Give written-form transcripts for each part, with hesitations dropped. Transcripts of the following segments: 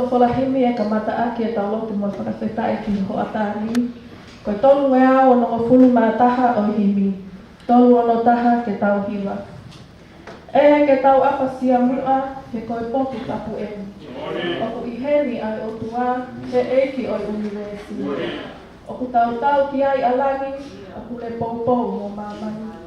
Kola himi e ka mata aki e tau lotu mo whakawhetai ki ho atari. Koe tolu e ao no ngofulu maa taha o himi. Tolu ono taha ke tau hiwa. E ke tau apasia mua he koe poki tapu e. Oku i heni ai o tua he eiki o universi. Oku tau ki ai alangi, oku le poupou mo mamani.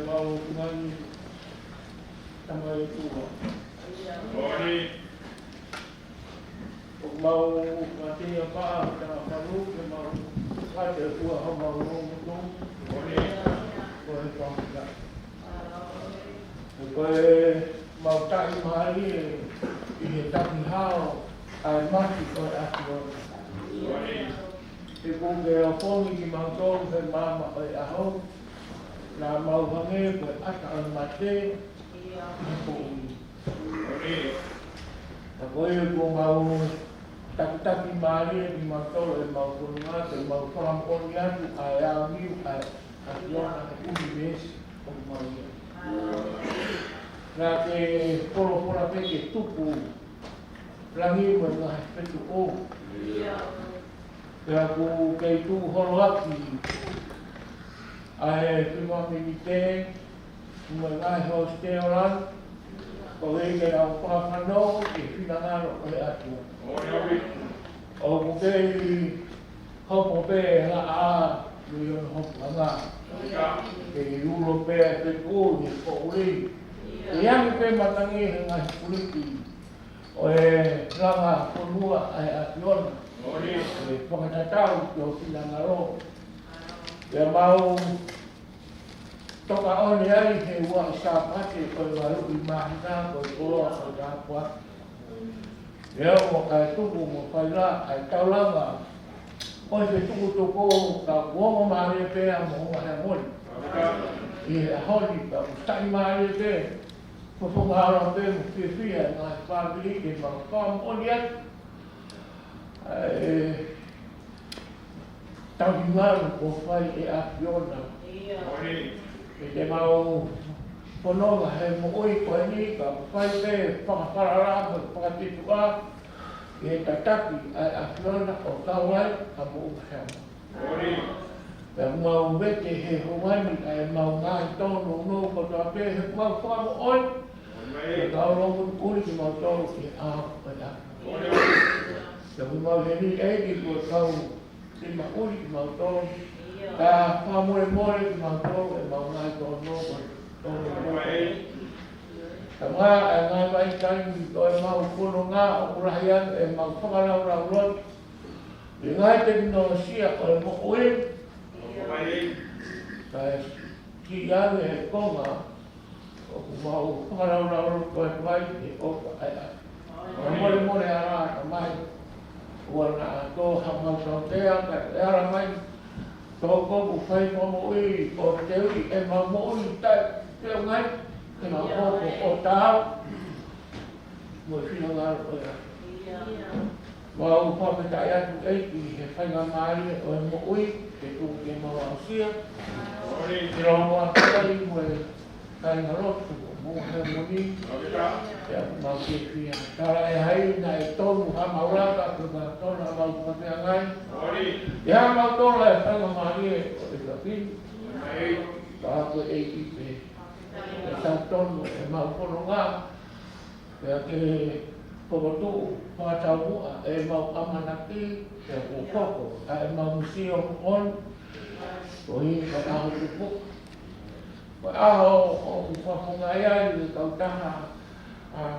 mau dengan sama itu mau mati apa baru mau ada dua mau itu boleh tak mau tak hari ini tak hal masih aku ibu geopon di Mounga dan mama Aholelei la mau hange buat akan mati ibu aku ibu mau tak mari di Mounga mau Tonga dan mau Kamponia tu ayam ni ayam aku bis mau na ke polo ke tupu langi mengai petu aku ke tu horaki ai cuma minite mengai hostelan oleh ke apa kano ke finangalo oleh aku ke hopo pe la Luyon Mounga ke lulo pe ku ni ko uli yang pe matangi dengan kuliti langa ponua ai apion pengatau yo finangalo ya mau toka oni ai he wa Sapate ko baru imahna ko ko apa ya mo kai tu mo faila ai taulanga oi se tu ko ka wo mari pe mo Heamoni holi ka tai mari pe ko ngaro pe fia na family ke ma kom onia tau ngaro ko fai apiona ke mau pono he mo oi ko ni ka fai pe para pakatitua e tataki apiona o kawai amu Heamoni mau vete he Hawaii mau ngai tono no ko ta pe mau fa mo oi ka ro mo kuri ki mau tono ki a pada ya mau he ni e ki ko kau ki ma uri ki mau tono ka fa mo ki mau tono mau ngai tono tono Tama ngai mai kan ko mau kuno nga o rahian e mau fa la ora ro ngai te no sia o mo oi ki yale Tonga o mau para ko vai o more ara mai wana to hama so te ara mai to ko fai mo ui o te ui e ma mo ui ta te ngai e ma o ta mo fino ngar o mau pa me ta ya tu e ki he fai nga mai o mo ui ke tu ke mau asia pero mo ai mo kai ngaro tu mo Heamoni ya mau ke fia kala e hai na e tonu ha maura ka tu ma tonu mau pa te ngai ya mau tonu e fai nga mai o te pin ka ko e ki pe ta tonu e mau pono nga ya ke Pogotu, pangatawu, ay mau amanaki, sa ukoko, ay mau museo on, tuhi pag-ahotupo. Pag-aho, o papungayan, kautaha,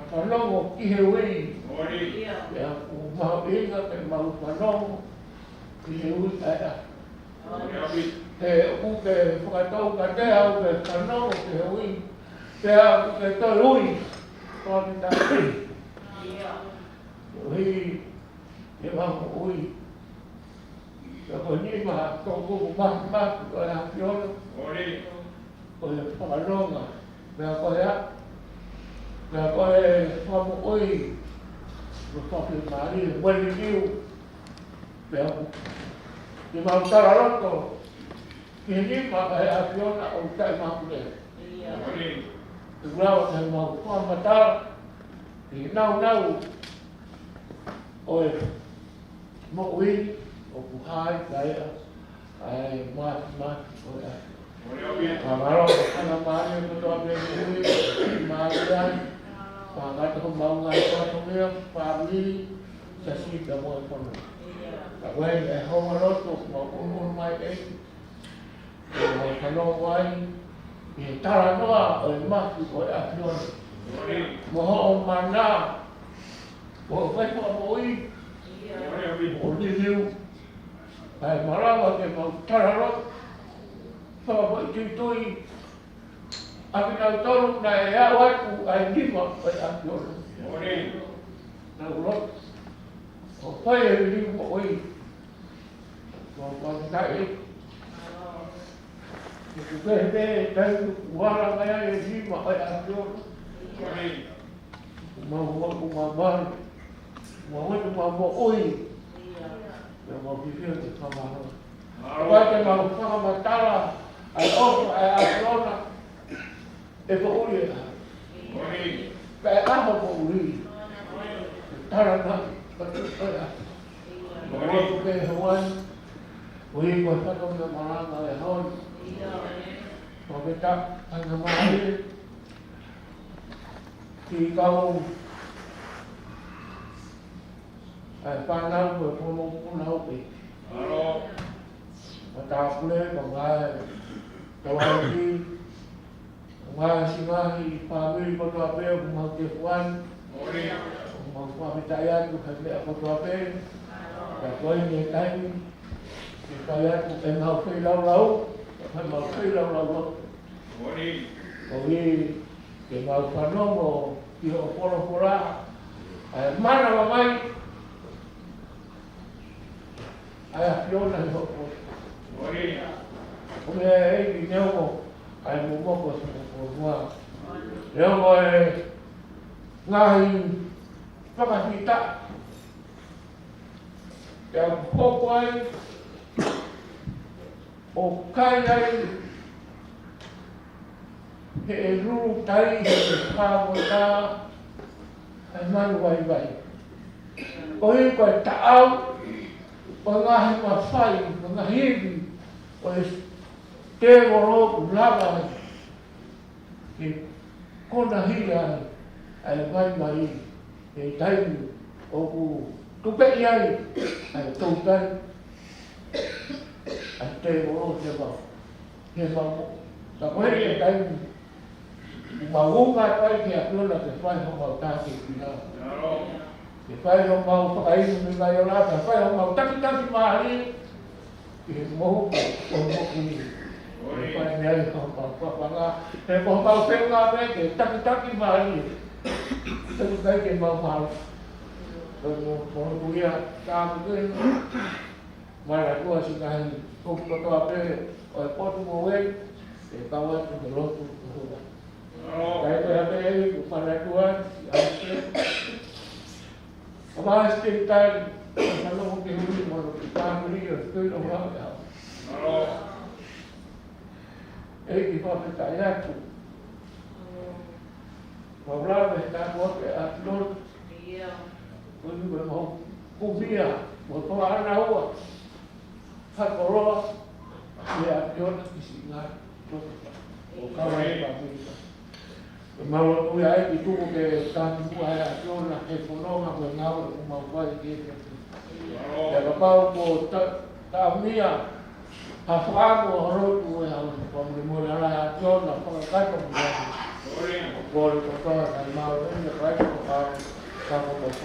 panongo, kihewi. Ya, mau ingat, ay mau panongo, kihewi, ay uke, pagkatawu, katehaw, panongo, kihewi. Kaya, katuloy, pagkatawu. Ui, dia mahu ui. Kalau ni mah kau mah kau yang pion. Kau yang pengalonga. Kau mahu ui. Kau pilih mari, boleh diu. Dia mahu taruh tu. Ini mah yang pion aku tak mahu deh. Kalau saya mahu kau mata. Nau oi mo ui o puhai kai ai mat oi maro ana mari ko to be ui marian pangat ko Mounga ko to me family Siasi da mo kono. Wai e honga roto mo kono mai e. Mo kono wai e tara noa o mafi o afion. Mo ho mana. Mo vai mo oi. O liu. Ai Malanga ke mo tara roto. Fa mo tui. Abi na tolu na e awatu ai lima o afion. Na ulo. O pai e lima oi. Mo tai Bebe, tenho wala kaya yung lima ay ayon. Umabal, umamoy. Yung mabibigyan ng kamahal. Kapag yung magpakamatala, ay oso ay ayon. Ito uli. Kaya ako po uli. Tara na, patutoy. Mga kayawan, uli ko sa itong ng mga kayawan. Pagkita ang namahal ikaw ay panaw ko punong-punaw eh. Matapule, mga kawagi, mga singahi, pamili ko tuwape, mga kikuan, mga pamitayan ko kasi ako tuwape, kakoy niya tayo, kaya kung tayo maukilaw-law, hay mau khi lâu lâu rồi thì mau phản nó một kiểu pora mana là mai ai phiêu này một hôm nay ấy thì nhau một ai muốn một hoa nếu rồi ngày các bạn đi tạ kéo khô quay o kai ai he ru tai he pa mo ta ai man vai vai oi ko tao o nga he ma fai nga hivi o te ro lava ki kona hia ai vai vai e tai o ku tu pe ai ai tu tai Ante orang siapa? Dia mau. Tak boleh dia tahu. Mau nggak tahu dia tu lah sesuai yang mau tahu kita. Sesuai yang mau pakai mereka yang lah. Sesuai yang mau tak kita simali. Dia mau ini. Sesuai dia yang mau bangga. Dia mau bangga mereka. Tak kita simali. Tapi dia mau. Mau dia tak mungkin. Mara tua singahi kung kotoa pe o potu moe e kawan tu lotu tu. Kai ko ate mara tua ate. Amas kita kalau mo kihuli mo kita muli yo tu lo ha ya. E ki pa ta ya tu. Mabla be ta ko ke atlor. Iya. Kun be mo kubia mo to ana huwa. Hakoro ya yon isinga o kawai papi mau tu ya itu ke kan tu ya yon na ke fonoma ko ngau mau vai ke ya kapau ko ta mia ha famo horo tu ya ko mo la yon na ko ka ko ko ko ta mau ni ka ko ka ko ko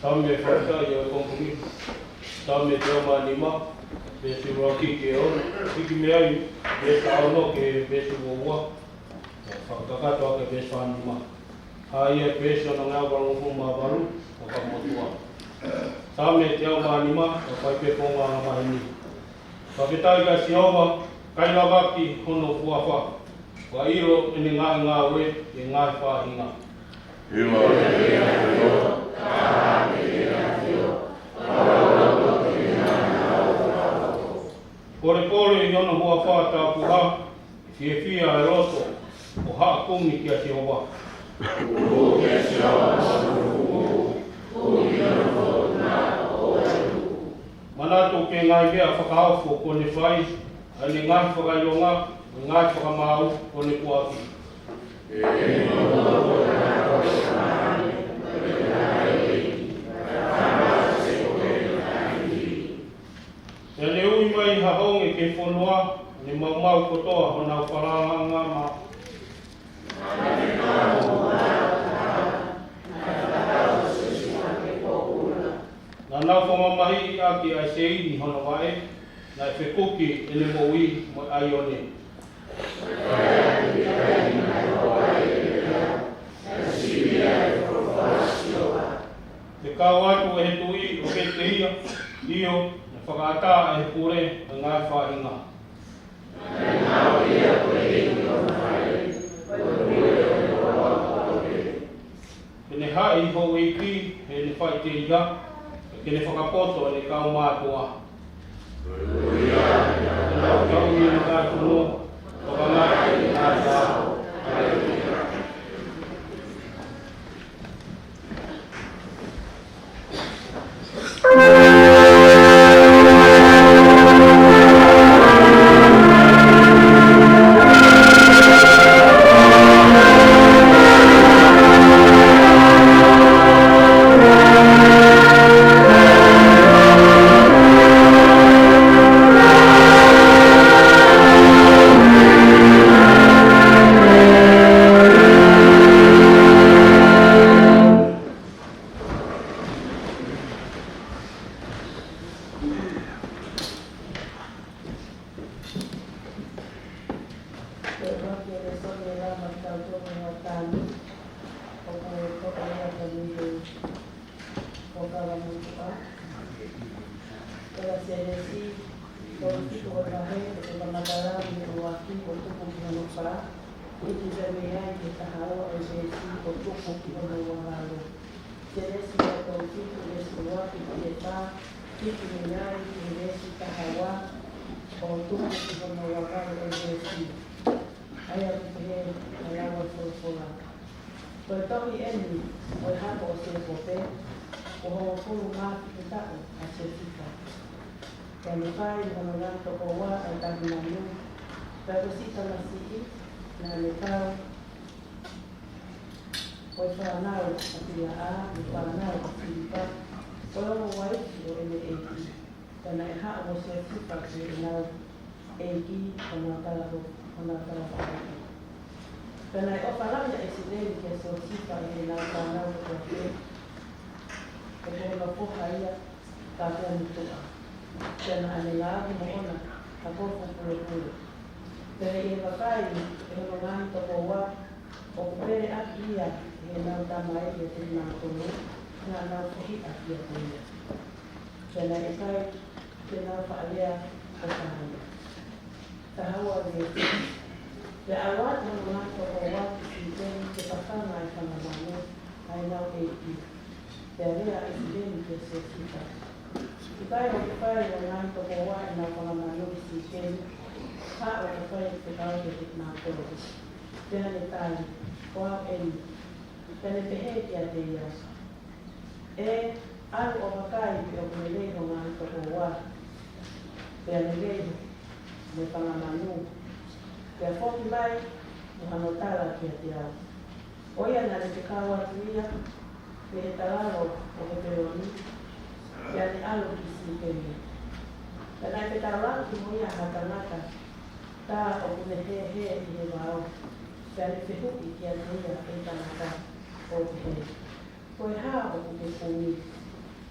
Tame whaka i o kongkumi. Tame te oma nima. Besi roki ke ono. Hiki me ai. Besi ono ke besi wawua. Whakakatoa ke besi whanima. Hai e besi ona ngā warangufu mawaru. Whakamotua. Tame te oma nima. Whakaipe ponga ngā mahini. Whaketai ka sihowa. Kaila waki hono fuawha. Wa iro ene ngā we e ngā whahinga. Kore kore i ono hua wha tā puha, ki e whia e roto, o haa kumi ki a Sihowa. Manato ke ngai mea whakaawho kone whai, ane ngai whakailonga, ngai whakamau kone puaki. E le ui mai hahonge ke whanua, ne mau kotoa hona wharanga ma. Nā nau whamamahi a ki ai seini hona wae, nai whekuki e le moui mo ai one. Te kau atu e he tui o ke te io, whakaata e pure a ngā whainga. Kene hai ho e ki, he ne whai te ia, kene whakapoto e ne kau mātua. Kene kau i ne ngā tuno, whakamai i ngā tāo.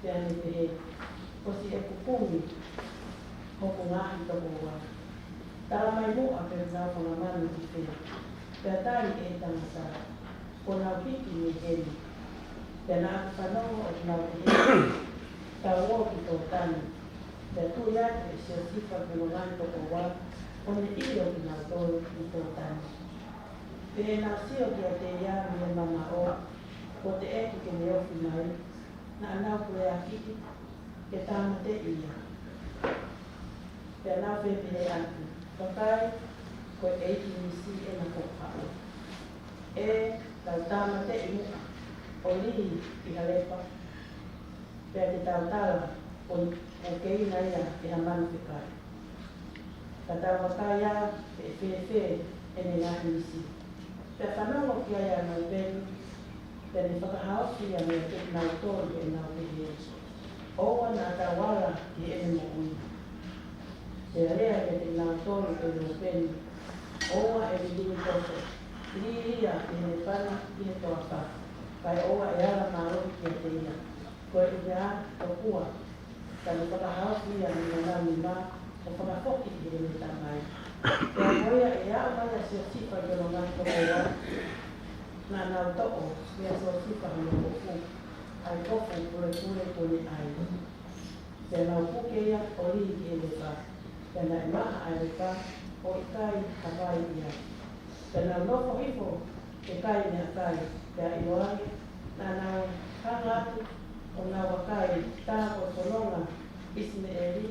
Pea ni pehe, ko si e kupungi, hoko ngahi toko wa. Tara mai mua pe nau whangamanu ki whea. Pea tari e tangata, ko nau hiki ni heni. Pea na aku whanonga o nau pehe, ka uo ki tō tani. Pea tu iate e sio sifa pe ngahi toko wa, o ne io ki nau tōru ki tō tani. Pea nau sio ki a te iari e mama o, ko te eki ke ne ofi mai, na anau koe a kiki, ke tāma te ia. Pea nau whepehe atu, kakai, koe eiki nisi e na kokao. E, tau tāma te ia, o lihi i halepa. Pea te tau tala, o keina ia e hamanu whikai. Ka tau wakai a, pe whewhe e ne ngahi nisi. Pea whanongo ki aia mai benu, pea ni whakahauki a mea te nau tōru e nau pehe. Owa nā tawala ki ene mo ui. Pea rea e te nau tōru e no penu. Owa e ridini koso. Liria e ne pana i e toa pa. Kai owa e ala maroki ki a te ia. Koe i rea o kua. Ka ni whakahauki a mea nau ni mā. O whakahoki i ene tamai. Pea moia e ao mai a sio sifa i ono ngai toko wa. Nā nau toko, mea sio sifa i ono fu. Ai kofu kure kone ai. Pea nau puke ia o lihi ki ene pa. Pea nai maha ai le pa, o i kai hawai ia. Pea nau nofo hifo, e kai mea kai. Pea i oange, nā nau hanga atu, o nau wakai, tā o sononga, isme e ri.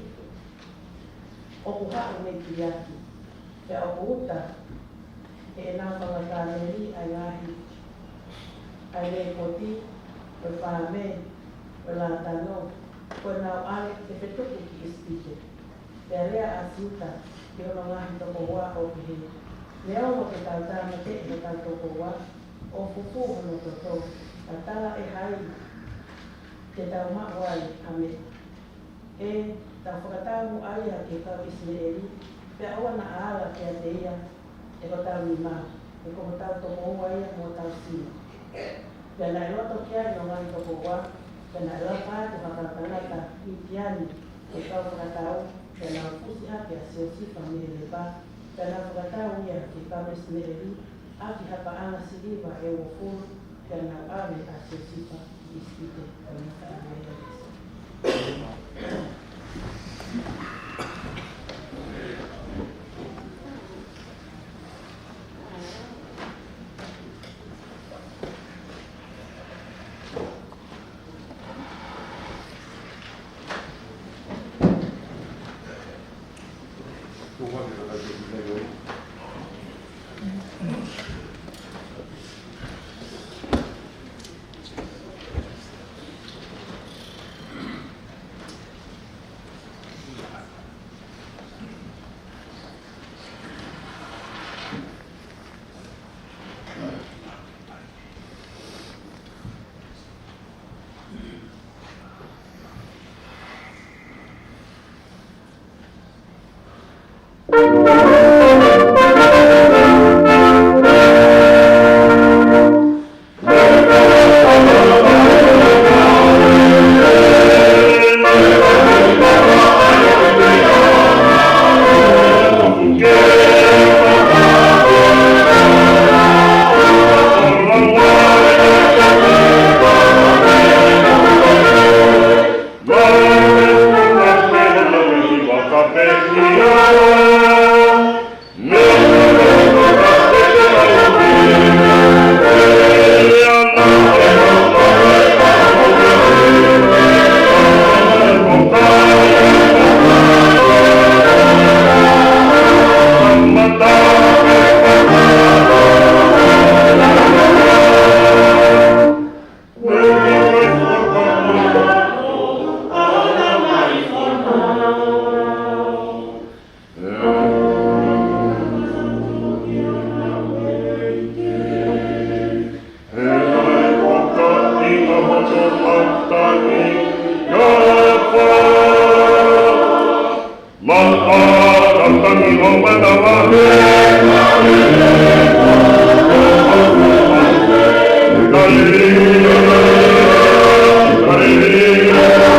Oku hao me ki atu. Pea oku uta, e nau whangatane ri ai ngahi. Ai le koti, o whame, o la tano, o nau ale te petuku ki ispite. Pea rea asiuta, ki ono ngahi toko wa o pehe. Leo mo ke tau tāma te e tau toko wa, o fufu hono toto, a tala e hai, te tau mawai ame. E tau whakatamu aia ke kau isme eri, pea oa na ala ke a te ia, e ko tau ni maa, e ko tau toko ua ia mo tau sima. Pea nai loto kia no ngai toko wa, pea nai loto te whakatanata i tiani, e kau whakatau, pea nau pusi ake a sio sifa me le ba, pea nau whakatau ia ke kau isme eri, aki hapa ana siliva e o furu, pea nau ave a sio sifa i spite, o naka ame e resa. Hallelujah.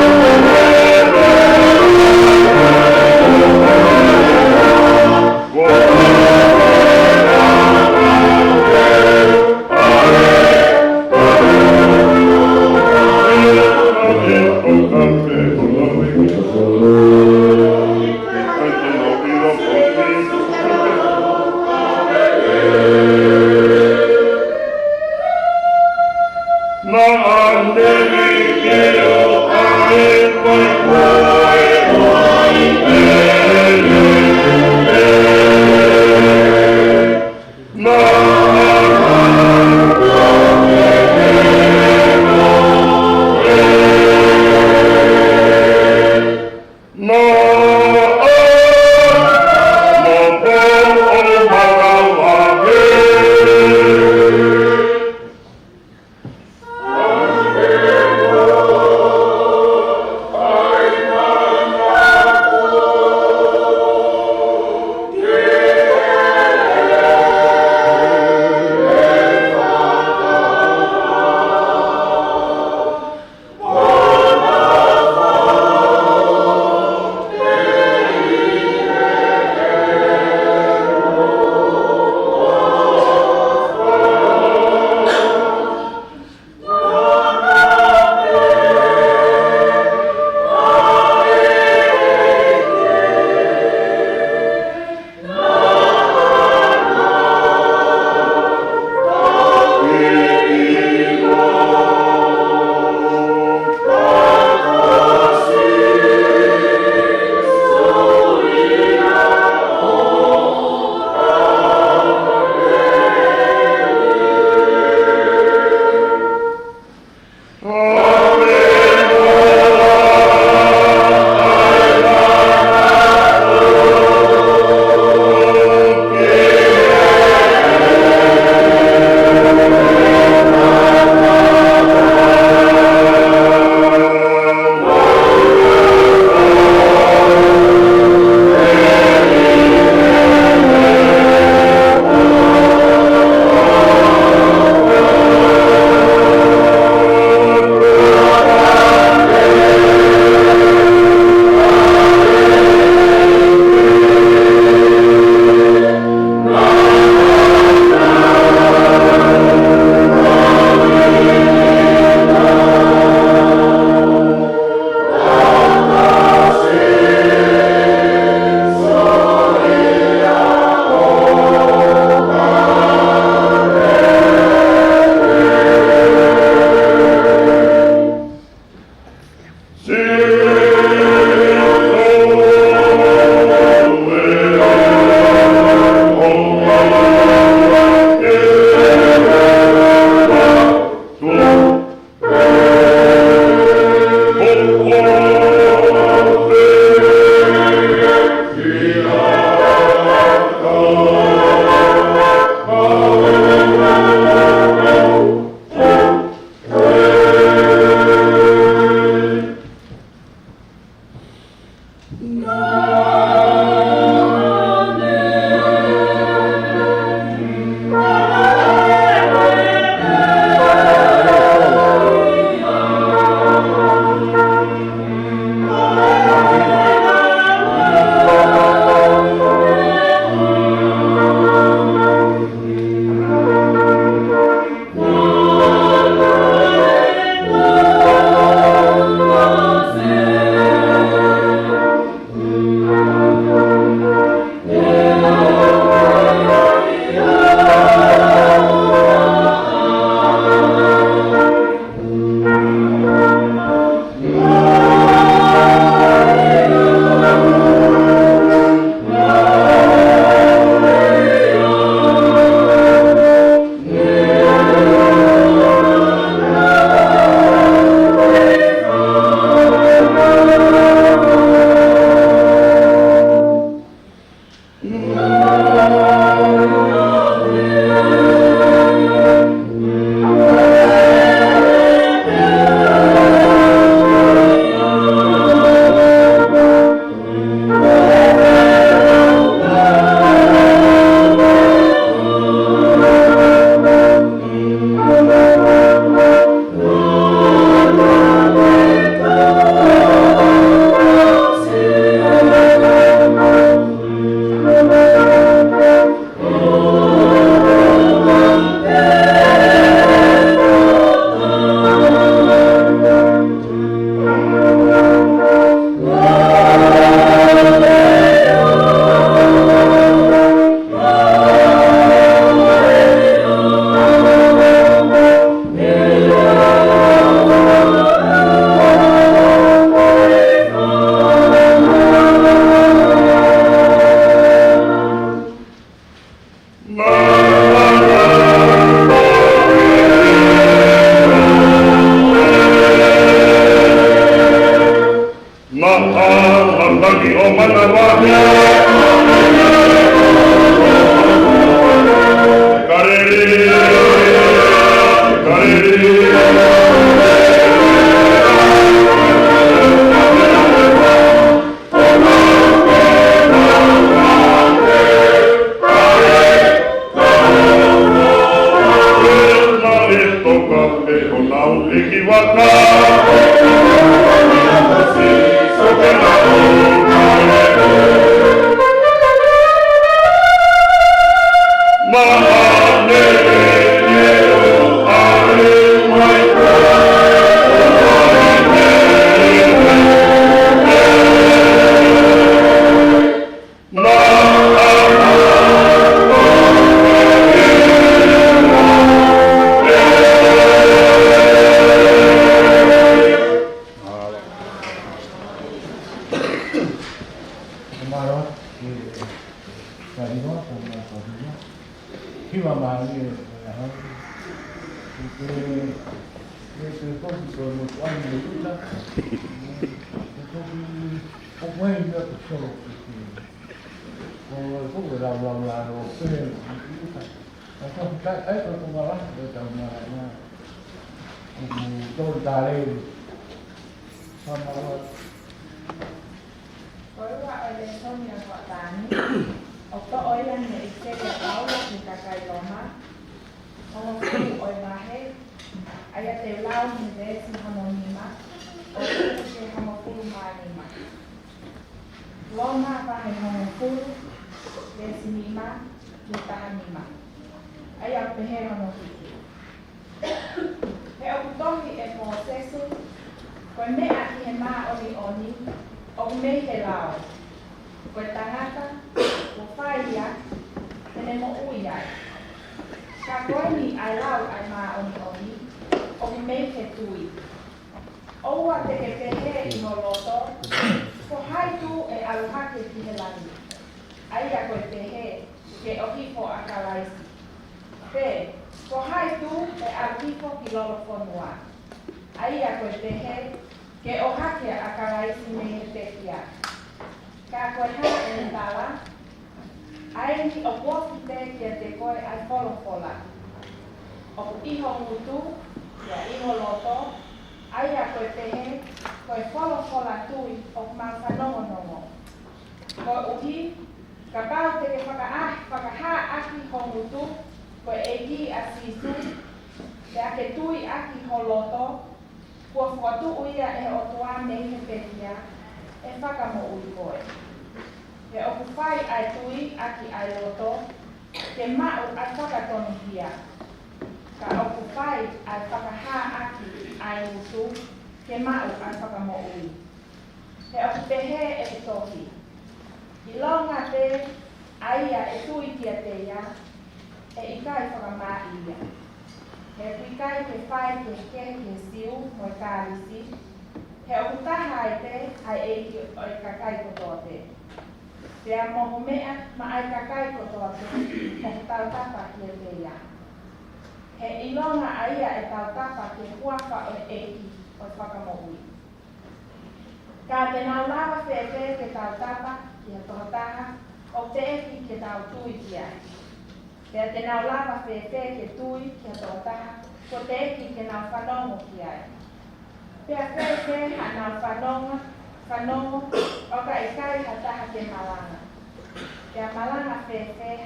Malanga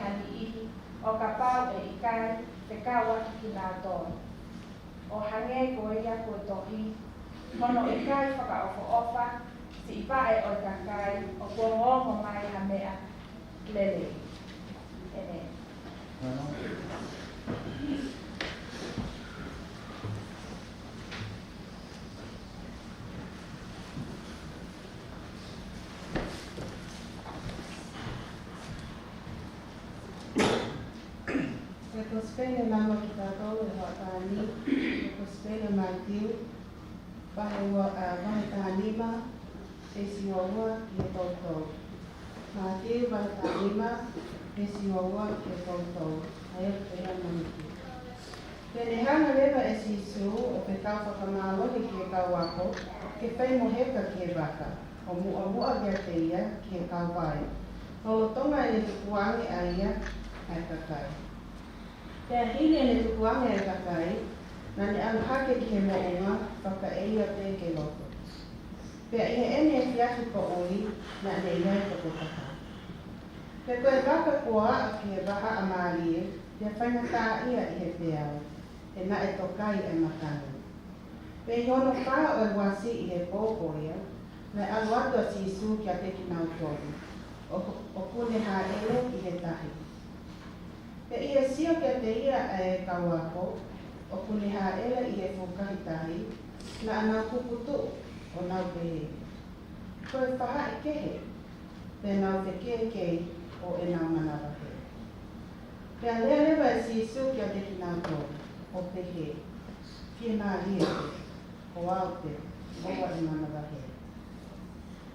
hani ihi o ka pau e ikai te kawa ki nā tōi. O hange ko ia ko tohi, hono ikai whaka ofo ofa, si ipae o ka kai, o kua ngongo mai ha mea lele. Ene. Ko spele mama ki tātou e hoa tāni, ko spele mai tiu, pahe tānima, e siwaua ki e tautou. Mā tiu pahe tānima, e siwaua ki e tautou. Ae te hea maniki. Pene hana lewa e sisu o pe kau whakamālohi ki e kau wako, ke whai moheka ki e waka, o mua kia te ia ki e kau vai. O Tonga e te kuangi a ia ai kakai. Pea hili e te kuangi ai kakai, na ne aluhake ki he moonga whaka e ia te ke loko. Pea i he ene e fiatu pa oi, na ne iai toko kaka. Pea koe waka kua a ki e waha a maalie, pea whaingata ia i he peao. E na e tokai e matanu. Pe hono wha o e wasi i he pōporia, na alu atu a sisu ki a te ki nau tōru. O kune ha ele i he tahi. Pe i he sio ki a te ia e kauako, o kune ha ele i he whukahi tahi, na anau kuputu o nau pehe. Koe whaha i kehe, pe nau te kei o e nau manawahe. Pe a lea lewa e sisu ki a te ki nau tōru. O pehe, kia nā lia, o aute, owa e mana wahe.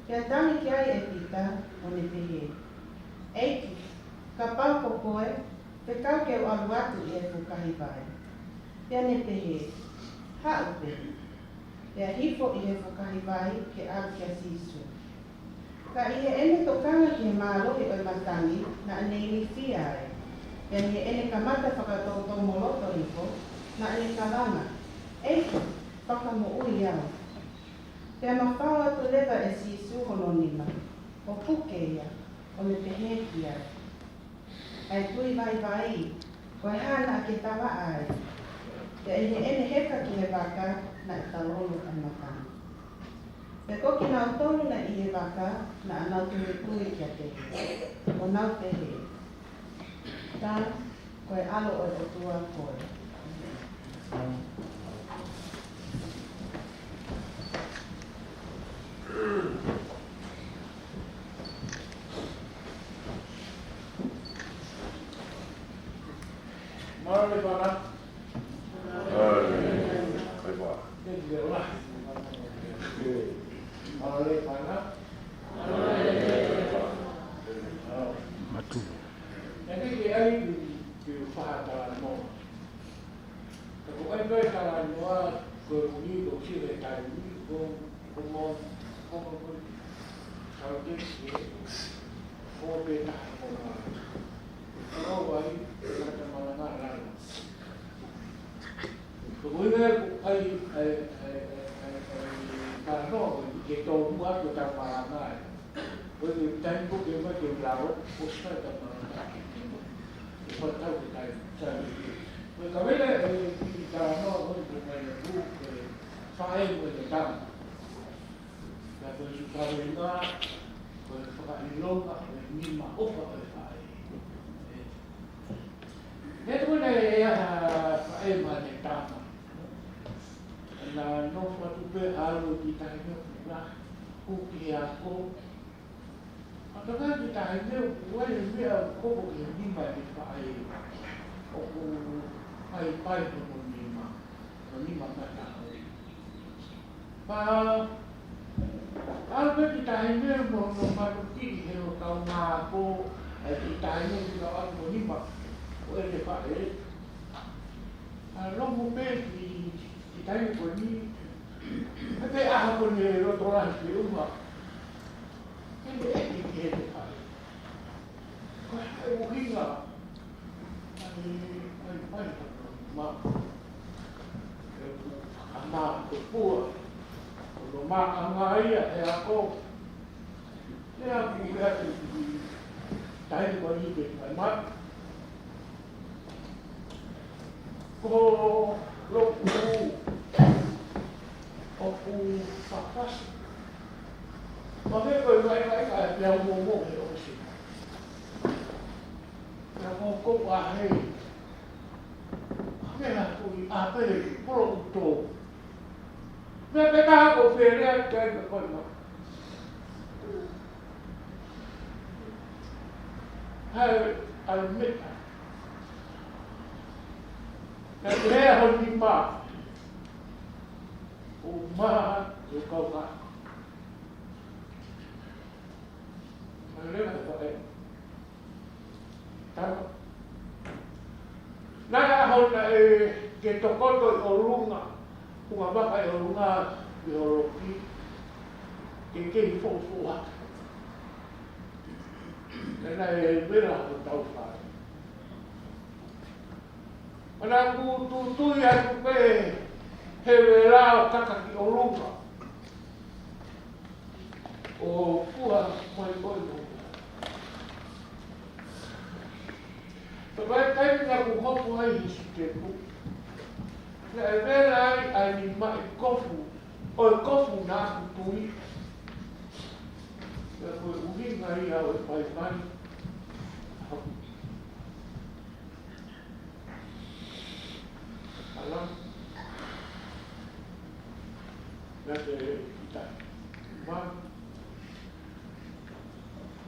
Kia tangi ki ai e pita, o ne pehe. Eiki, ka pau ko koe, te kau ke o alu atu i e whukahi vai. Kia ne pehe, hau pehe. Kia hifo i e whukahi vai ke alu kia sisu. Ka i e ene tokanga ki he mālohi o matangi, na aneini fia ai. Ia ni ene kamata whakatautou moloto hiko, na ene kalanga. Eiki, whakamo ui au. Pea mawhau atu lewa e sisu hono nima. O puke ia, o me peheki ai. Ai tui vai, o e hana ke tawa ai. Ia ene heka ki he waka, na e talolo a matanga. Pea koki nau tonu na i he waka, na anau tui ki a te he. O nau te he. Tā, koe alo o te tua koe. Mare para. Kaifa. Mare para. Matu. Jadi dia ini diusahakan mau. Kalau kan dia kalau mau keruni dosi dekat ini, kalau kalau dia mau beta kalau bayi kita Malanga lalu. Kemudian kalau kita buat kita Malanga, kalau tempo kita laut, pusat kita Malanga. Por tal que cae, sabe? Pues a ver, cada uno con el fai pues campo. La pues su cabina, pues el loca, pues misma opa pues fai. Después fai más de cama. La no fue tu pe algo que está en la ukiako. Apakah kita hanya boleh lihat kau boleh lima di pai, aku pai pun lima kata. Kalau kita hanya mau mati kalau kau ngaku, kita hanya juga aku lima, boleh pai. Kalau mungkin kita hanya boleh, tapi aku ni rotoran di rumah. Ini dia dekat. Kau hingga, mak, anak tua, kalau mak angai aku, dia aku lihat di tadi bagi dia, mak, kau aku pakas. Makanya kalau mereka yang ngomong itu sih, yang ngomong wahai, apa apa yang produkto, mereka aku berikan ke kau, hai almita, dan dia harus dimak, umat kau kan. Lembra também? Tá? Na Aholelei, ke tokoto i o lunga, kunga waka i o lunga i o roki, ke i fōfua. Nena e mera o tau whare. Mana ku tūtui atu pe he wera o kaka ki o lunga. O kua mai koi lunga. Papai kai na ku hopu ai hisi te ku. Na e vera ai ni mai kofu. O e kofu na aku tui. Na koe uhinga i au e pai mai. Alam. Na te itai. Ma.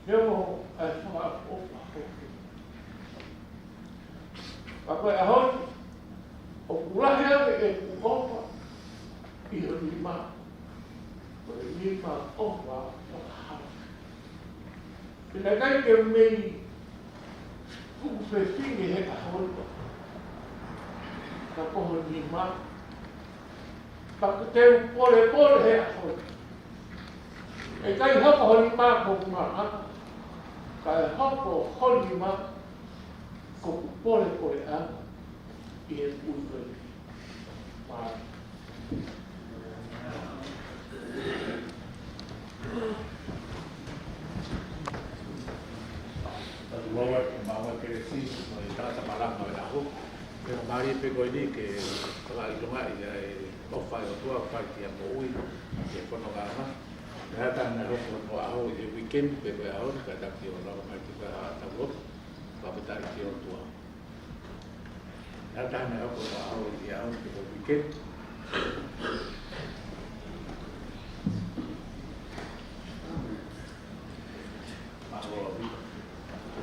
Nemo ai wha opa hoki. Ako e ahoi, o kurahe ake e kukopa i o lima. O e lima opa whakahara. Pina kai ke mei kuwhewhingi he ahoi. Ka poho lima. Pakuteu pole he ahoi. E kai hapa ho lima ko kumahana. Ka e hapa ho lima ko pole anga i e uiwe maa. Tatu wawa ke maua keresi, no i tata Malanga o aho. Pero mari pe koe ni ke kala i tonga i e kofai o tua, whai ki a mo ui, ke whono ngana. Me hata na roko no aho i e weekend, pe koe aho, ka taki o lau mai ki ka tau wapetari ki o tua. Hata na roko no aho i aho ki o weekend. Maho o wika.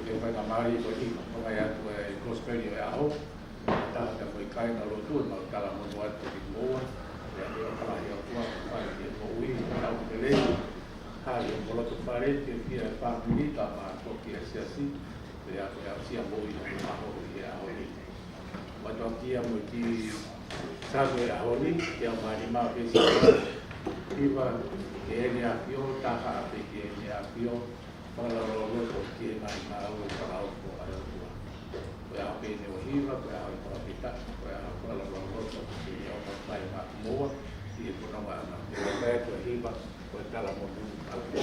Ke whai ka mari koe hima, o mai atu e Crossberry o aho. Taha ka koe kai na lotu, ma kala monu atu ki moa. Ia o kalahi o tua, whai ki e mo ui, Aholelei. Hai o moloto whare, ke whia e whāpirita ma toki e Siasi. Pe a koe au sia mo ui o aho i e aholi. Watoa kia mo ki sago e aholi, ke au mani maa pesi Iwa, ke ene a pio, taha a pe ke ene a pio. Whalalaro loto ki e nai maa au e whalau ko a eo tua. Koe a pene o hiwa, koe a o pita, koe a whalalaro loto ki e o mai maa moa, ki e punonga ana. Koe a koe hiwa, koe tala mo nunu au ki o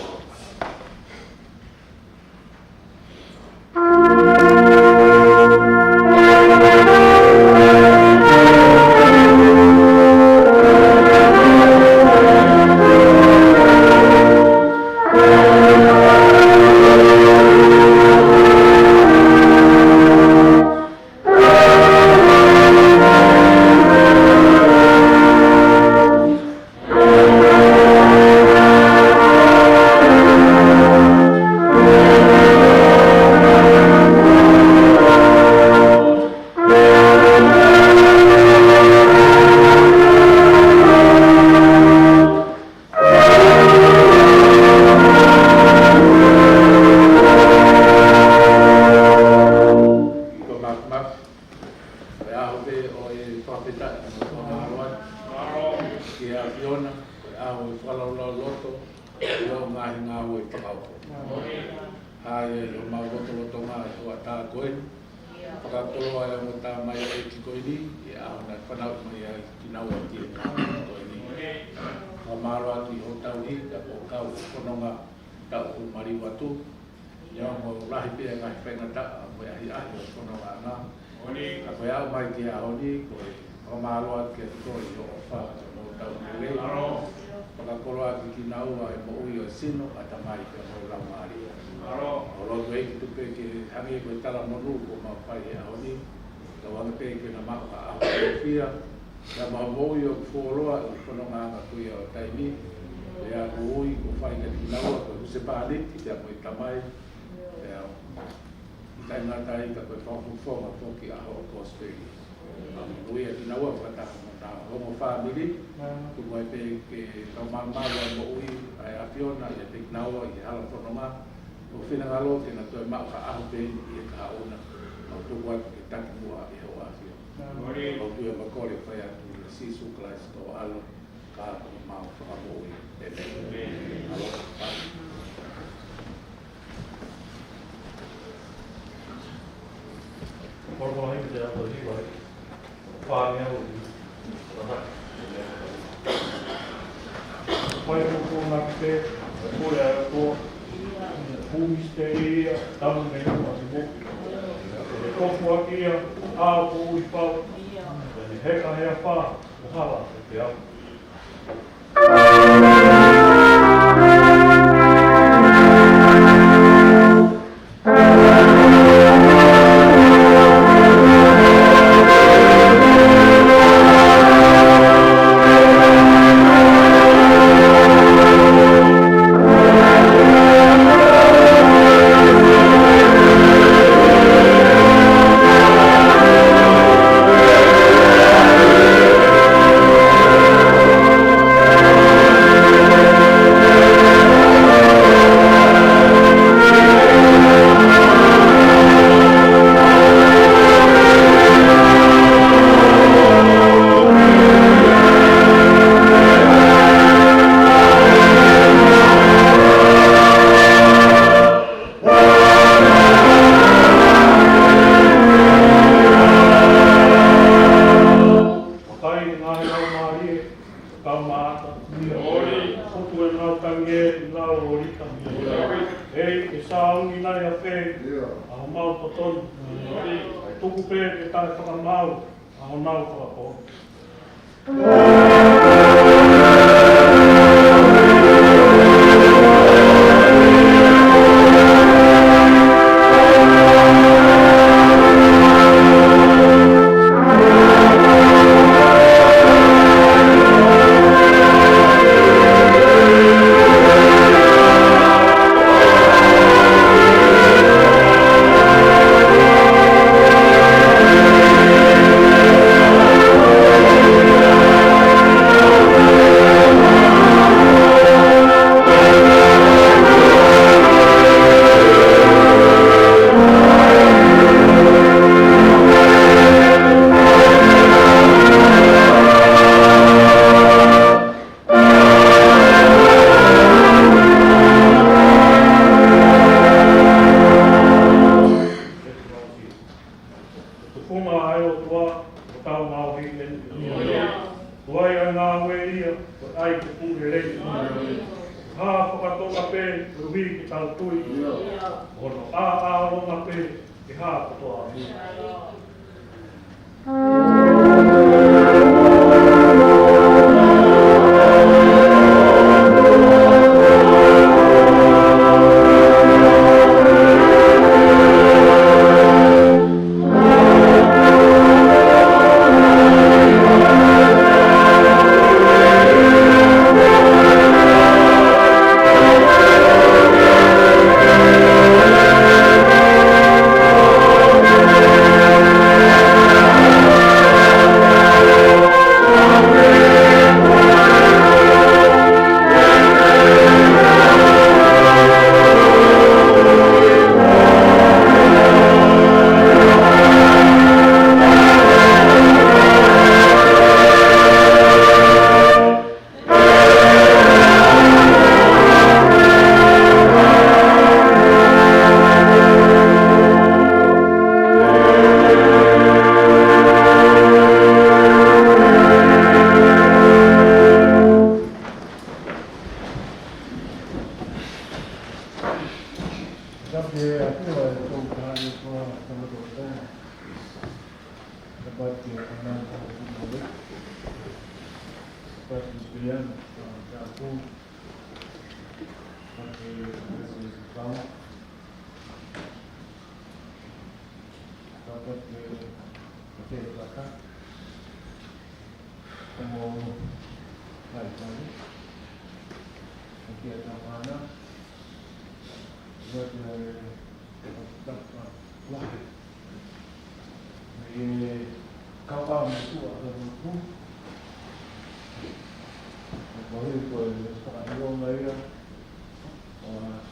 o tu e makore whai atu i si suklais tō alo ka atu mau whakaboi e me alo Por aí, já tô de vai. Pague o Pai o na que por o misteria estamos vendo o corpo aqui a o pau é pá o rala que é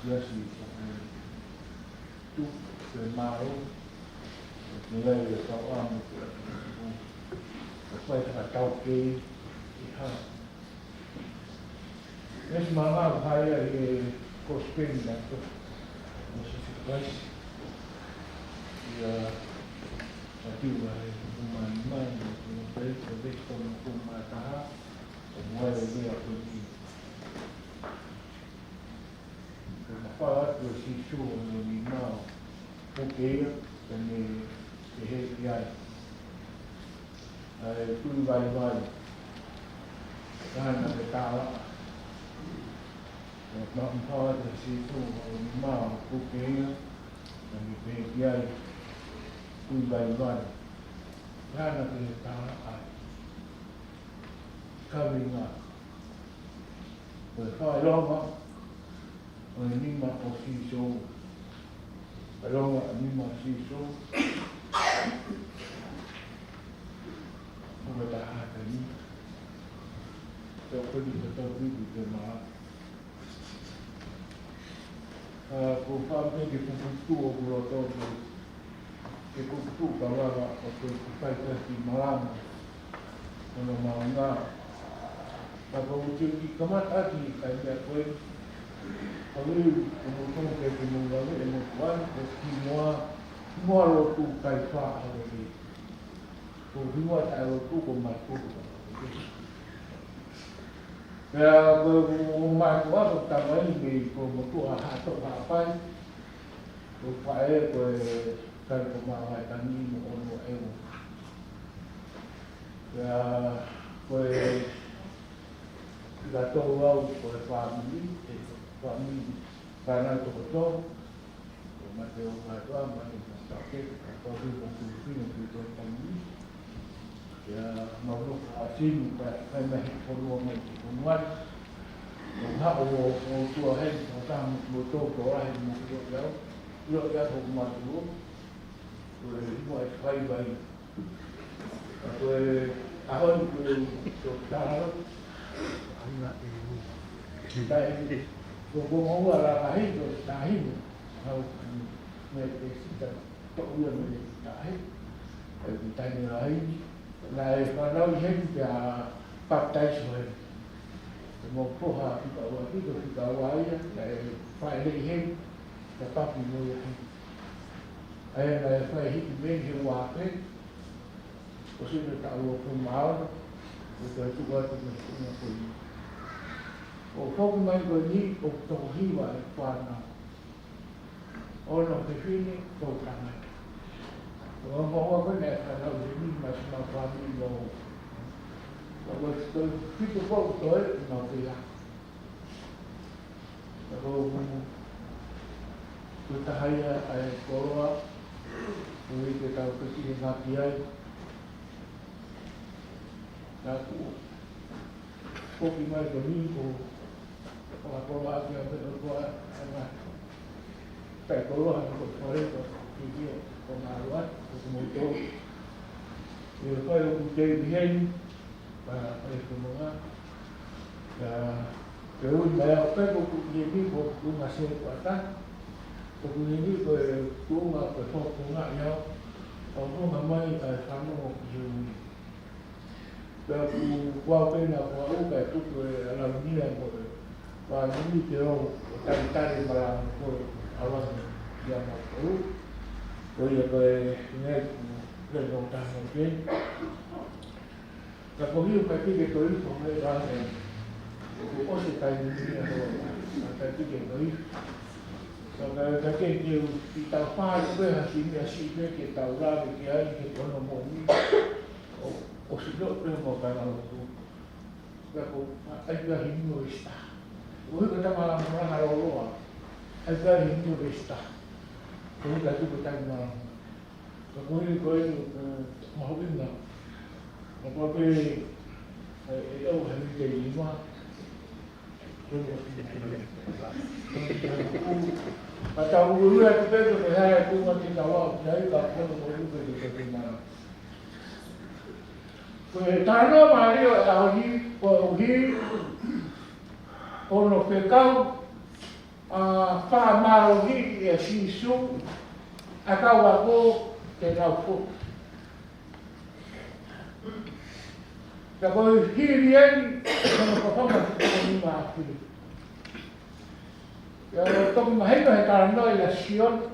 Siasi, tu, se mau, nilai kau am, Koe ka tau ke I ha. Nes mga kaya I kospin na to. Nasa si Christ. Ia atiwa uman-uman Pwede kung kumataha Semua ini aku ini Kenapa tu sisu Menimau Pukir Dan Kehekian Itu balik-balik Dan ada talak Kenapa tu sisu Menimau Pukir Dan Kehekian Itu balik-balik Dan ada talak Kami nga Whaironga O nima o siso Whaironga o nima o siso O wata hata ni Tau kodi ka tau bibi te maa Ko whaame ke kukutu o kura tau Ke kukutu ka waga o ke kukaitaki Malanga Ono Mounga Ako uti kamata ki kaya koe Kami kumutong ke kumunggawe emutuan Himoa rotu Kaifa Aholelei Himoa tayo rotu kumatu Kaya kumatu ako tamay May kumutu ahato hapay Kupae koe Kaya kumaway kami mo ono ewo Kaya koe La tau por family, para to to, Mateo Kaifa, Mateo Sapate, Akosi con Filipino que to family. Ya mau asin pa na por lo menos con one. No ha o to hen, no tam mo to ai mo to ya. Yo ya ko ma to. Por el mismo es Kaifa. Pues ahora to ta Dai, kung lahin, how Metotisi Tonga lahin, tayo lahin, na panaw yan kaya patay siya. Kumopoha, ikawaya, pailehin, napapi mo yan. Ayan na pahihimin yung wapin, kasi natawa pumaw, ito tuwa ito na po yun. O kung may gani o tohiwa ay pana. O no kifini o kanay. O ang mga ko na kanaw din mas mapami lo. O ito pito po ito ay mapila. Ako kutahaya ay koroa. Uwi kita kasi ngakiyay. Naku. Kopi mai gani o Ako lagi ang pinagawa pekolohan ko pareho hindi ko maruan kumuto yung kayo kutebihin para pareho mga pero maya pero hindi ko kung nasa kwata kung hindi ko kung ako kung ayaw ako mamay ano yung pero kung wapin ako kaya tuto alam niya ko Và những như kiểu tay mà làm thôi áo lần giờ một cũ bây giờ về nghe gần đồng tràng đầu tiên là có nhiều cái tối của người ta này cũng có sự tay như là rồi cái tối rồi cái nhiều thì tàu pha cũng về là xin cái tàu ra thì cái có nó một có sự đốt lên một cái nào là cũng anh là hình người ta Uy kita malam orang halo Agak hindi besta. Kung dati ko tayo malam. Kung hindi ko mahubin na. Mapapi ikaw hindi kayo lima. At ang ulo at ito kaya kung matitawag dahil ako ng ulo ko dito sa malam. Kung tayo Mario Aholelei ono pekau whaamarohi e sisu akau ako te rau po. Ka ko hiri ai ko ko ko ni ma pi. Ya to ma hai no ta no la sion.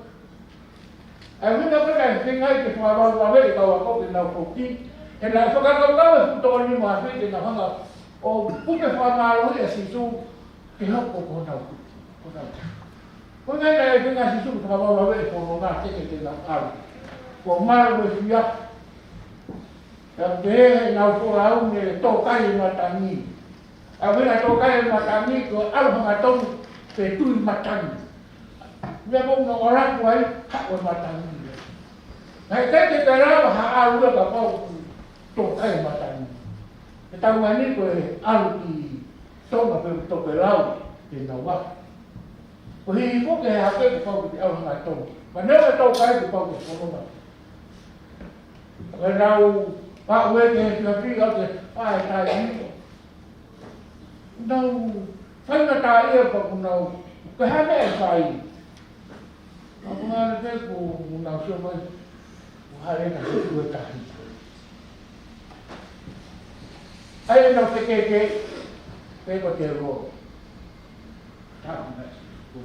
Ai mo ka ka ngai ke fa ba ve ka wa ko na ko ki. E la so ka ka to ni ma pi ke na hanga o pu ke fa ma lo ya si tu ke no ko na ko na. Ko ngai ke ngai si tu fa ba ve ko na ke na a. Ko ma lo si ya. Ya be na ko au ne to kai matangi. A be na to kai matangi ko au hanga to pe tu matangi. Me ko no ora ko ai ha ko matangi. Ai te ra ha au le ka ko to kai matangi. Ke tau mani ko au ki to ma pe to pe lau ke na wa. Ko hi ko ke ha ke ko ki au hanga to. Ma ne to kai ko ko ma. Rau Pak weke tapi oke ai tai no sai na tai e pa no ke ha ne sai aku na te ku na so mai ha re na ku tai ai no ke ko te ro ta na ku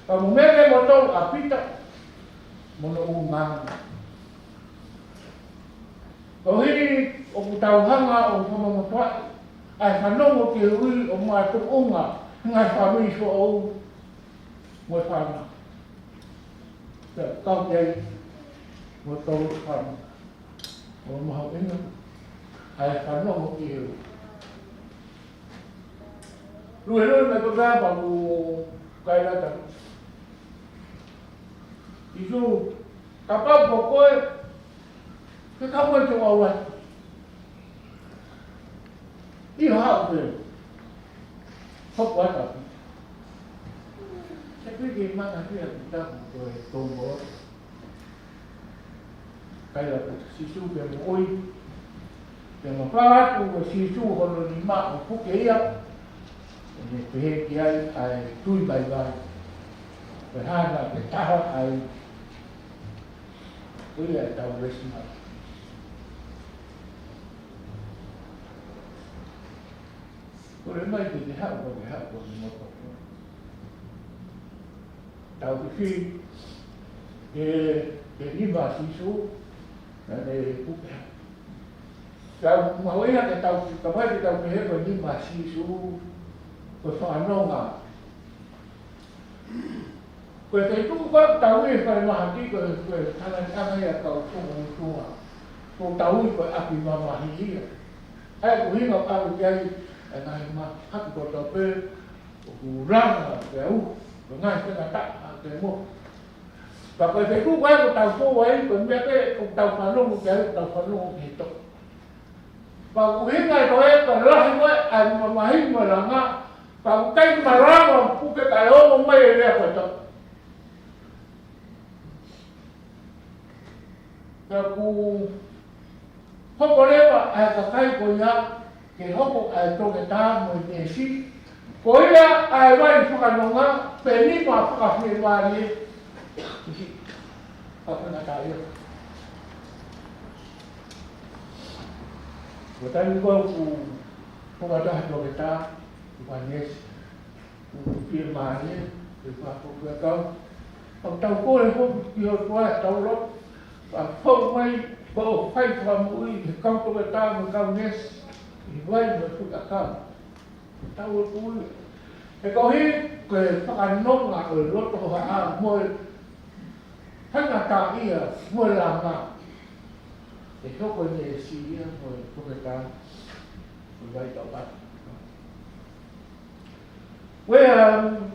pa mo me mo to apita mo no umang o hiri o putauhanga o whamamotua ai whanongo ke ui o mua tukunga ngai whamui so o mo whama. Kau kei mo tau whama o mahau inga ai whanongo ke ui. Rue me tuka pamu kai rata. Isu kapau pokoe cái không có chỗ ở đi học rồi không quá tập cái gì mà là cái chúng ta rồi tôn bố cái là sĩ số về mỗi về mà phát của sĩ số còn là đi mạng của quốc tế á thì về cái ai chui bài bài và hai là cái ta ai với lại tàu về sinh hoạt. Ko le mai te hau ko mo ko. Tau ki ke ni va si su na de ku ke. Tau ma ho ia ke tau ka mai te tau ke ko ni va si su ko fa no nga. Ko te tu ko tau e fa ma ki ko kana ka mai ka tu. Ko tau ko api ma hi. Ai ko hi no ka ke ai ma hak ko to pe ku rang ke u ngai ke ta ke mo và cái thấy cũng quay một tàu số ấy cũng biết cái tàu phản lung cái tàu phản lung thì tốt và cũng biết ngày thôi còn lại với anh mà hít mà là ngã và cũng cái mà ra mà cũng cái cái ô mày đây phải tốt và cũng không có lẽ mà ai cái của nhau thì không có ai cho người ta mình nhẹ xí cuối là ai vậy phải cần nó ngã phải đi mà phải gặp người ngoài đi apa nak tahu? Betul juga aku ada dua kita, Ibanes, firman ni, aku kau tahu kau ni kau dia kau tahu lot, kau mai kau fai kau mui kau tu kita kau nes, Iban betul akal, tahu tu. Kau ni pakai nom ngah lot kau moi thân là tạo ý là mua làm nào để không có nghệ sĩ rồi không người ta vậy đó bạn với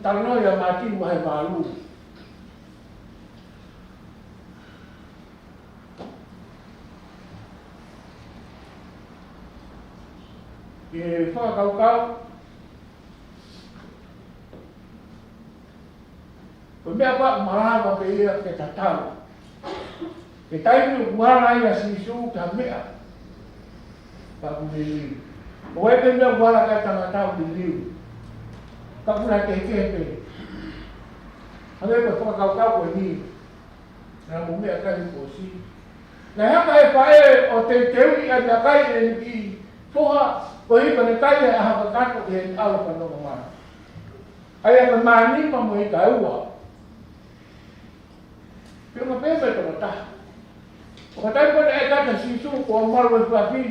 tao nói là mà chỉ ngoài mà luôn thì pha cao cao mẹ bạn mà cái tahu, cái tay nó qua lại là xì xu cả mẹ, bạn đi, với cái nó qua lại cái thằng tao đi liu, các bạn cái về, anh ấy phải cao cao của đi, là bố mẹ cái cổ xí, Na haka e whae o te teu i a mea kai e ki poha o i kone kai e aha kato i e alu panonga mana. Ai a me mani ma mo i ka ua. Pio ma pepe toko taha. O ka tai kone e kata sisu ko o maru e whapi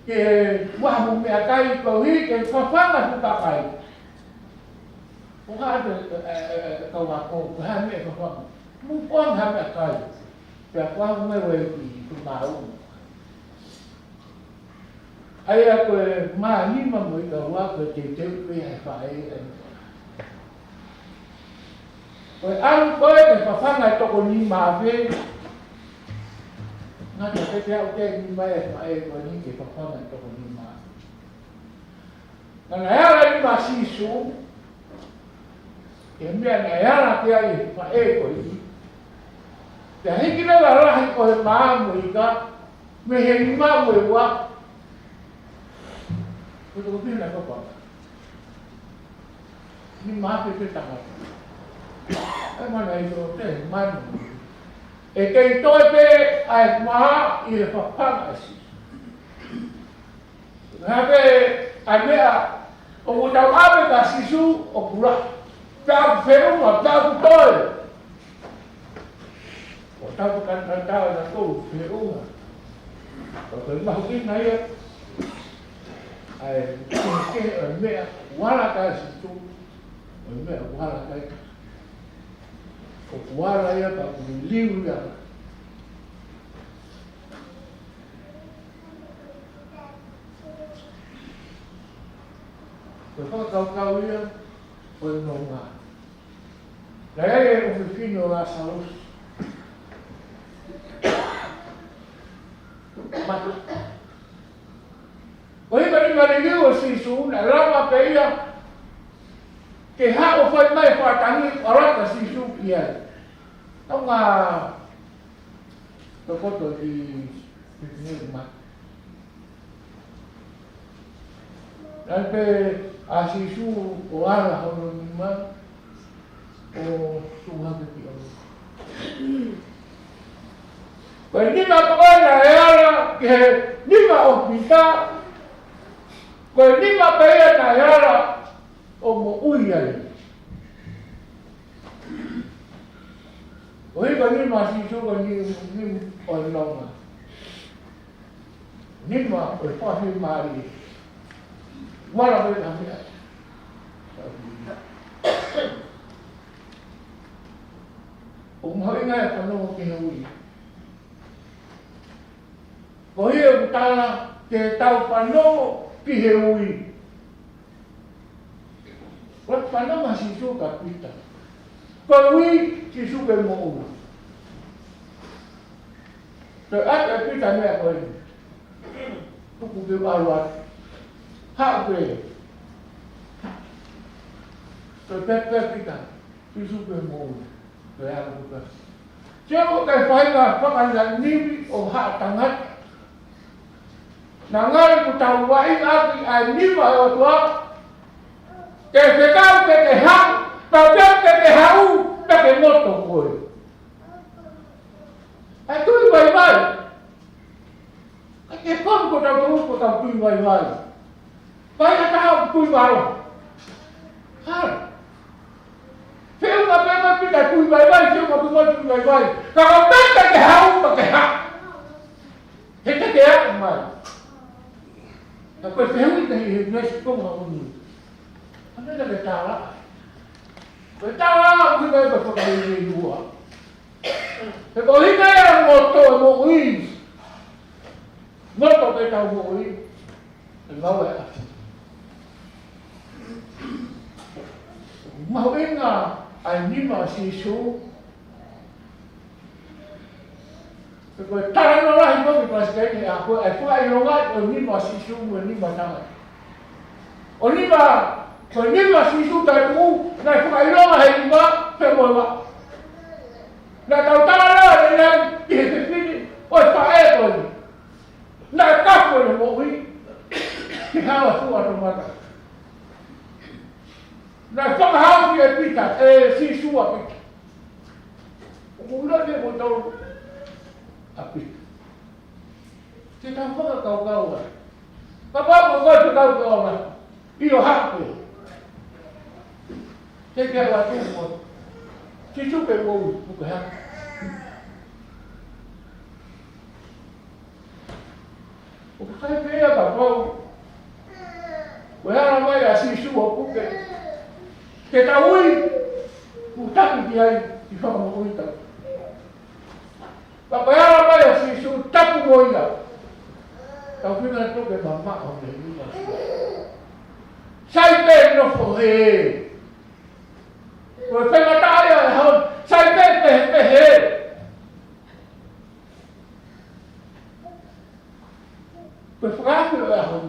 ke waha mo mea kai kau hi ke whawhanga puka kai. O ka ate kau wako, ka ha mea whawhanga. Mupon ha mea kai. Pea waha mo mea wei ki tu maru. Ai a koe mani ma mo i ka ua koe te teu koe hai whae e koe alu koe te whawhanga e toko ni mawe. Ngā te te au te ni mai e whae koe ni ke whawhanga e toko ni mawe. Ngā eara ni ma sisu, e mea ngā eara te ai whae koe ni. Te hiki na rahi koe maa mo i ka, me he ni maa mo i wa. Koe toko pina whawhanga. Ni maa pe te tangata. Ai mana i tō te manu. E kei toi pe ai maha i le whapanga si. Nga pe ai mea o mo tau awe ka sisu o kura. Tau whenua, tau toi. O tau kantantau na kou whenua. O kei mahu ina ia. Ai ke o mea wala ka sisu. O mea wala ka ika. O kuara ia pa kuni liu ia. Koe whakakau ia, koe Mounga. Na e o whiwhino ngā saus. Matu. Koe hika ni mani liu o sisu, na rama pe ia, ke hao whai mai whatangi arata sisu ki ai. Tonga tokoto i whiwhino mai. Nai pe a sisu o ara hono ni ma o suhake ki anu. Koe nima tokoina e ara ke nima o pita. Koe nima pe ia na e ara o mo ui ai. O hika nima sisu ko ni o longa. Nima o whahi maari. Wala pe na mea. O mahoinga e whanongo ki he ui. Ko hia utala te tau whanongo ki he ui. Wat whanonga sisu ka pita. Ko ui sisu ke mo ua. Te ata pita mea koe. Tuku ke waruat. Hak ke. Te pepe pita. Sisu ke mo ua. Te haka puka. Siapa kai whainga whakanda niwi o hak tangat. Nā ngāri ku tau wai aki ai niwa o tua. Ke whekau ke te hau. Pau ke te hau. Ka ke moto koe. Ai tui vai vai. Ai ke kon ko tau tau ko tau tui vai vai. Vai a tau tui vai. Hai. Feu na pepa pita tui vai vai. Feu na pepa tui vai vai. Ka ka peta ke hau pa ke hau. He te ke hau mai. Ka koe feu i te he nesi konga unu. Ane na ke tāra. Koe tāra kui mai pa whakai nei lua. He ko hika ea moto e mo ui. Moto ke tau mo ui. E ngau e ati. Mahu inga ai nima sisu. He koe tara no rahi moki pasikene a koe ai kua i rongai o nima sisu mo nima tangai. O nima, koe nima sisu tai tuu, nai kua i ronga hei nima, pe moe wa. Nā tau tāra e nā ki he te whini, oi whae koe. Nā kako e mo hui, ki hawa tua no mata. Nā whakahau ki e pita, e si sua pita. O kura te mo tau a pita. Ke tau whakakau ai. Ka pāpua koe te kau ora. I o hape. Te kia wa tūko. Ki tupe wou puke hape. O ka kai pēia ka pau. Koe hara mai a si su o puke. Ke tau ui. Ku taki ki ai. I whakamu ui tau. Ka koe hara mai a si su tapu mo ia. Tau whina toke mama o me ina sua. Sai pe no fo he. Koe whenga tāia e hau. Sai pe he. Koe whakāwhiro e hau.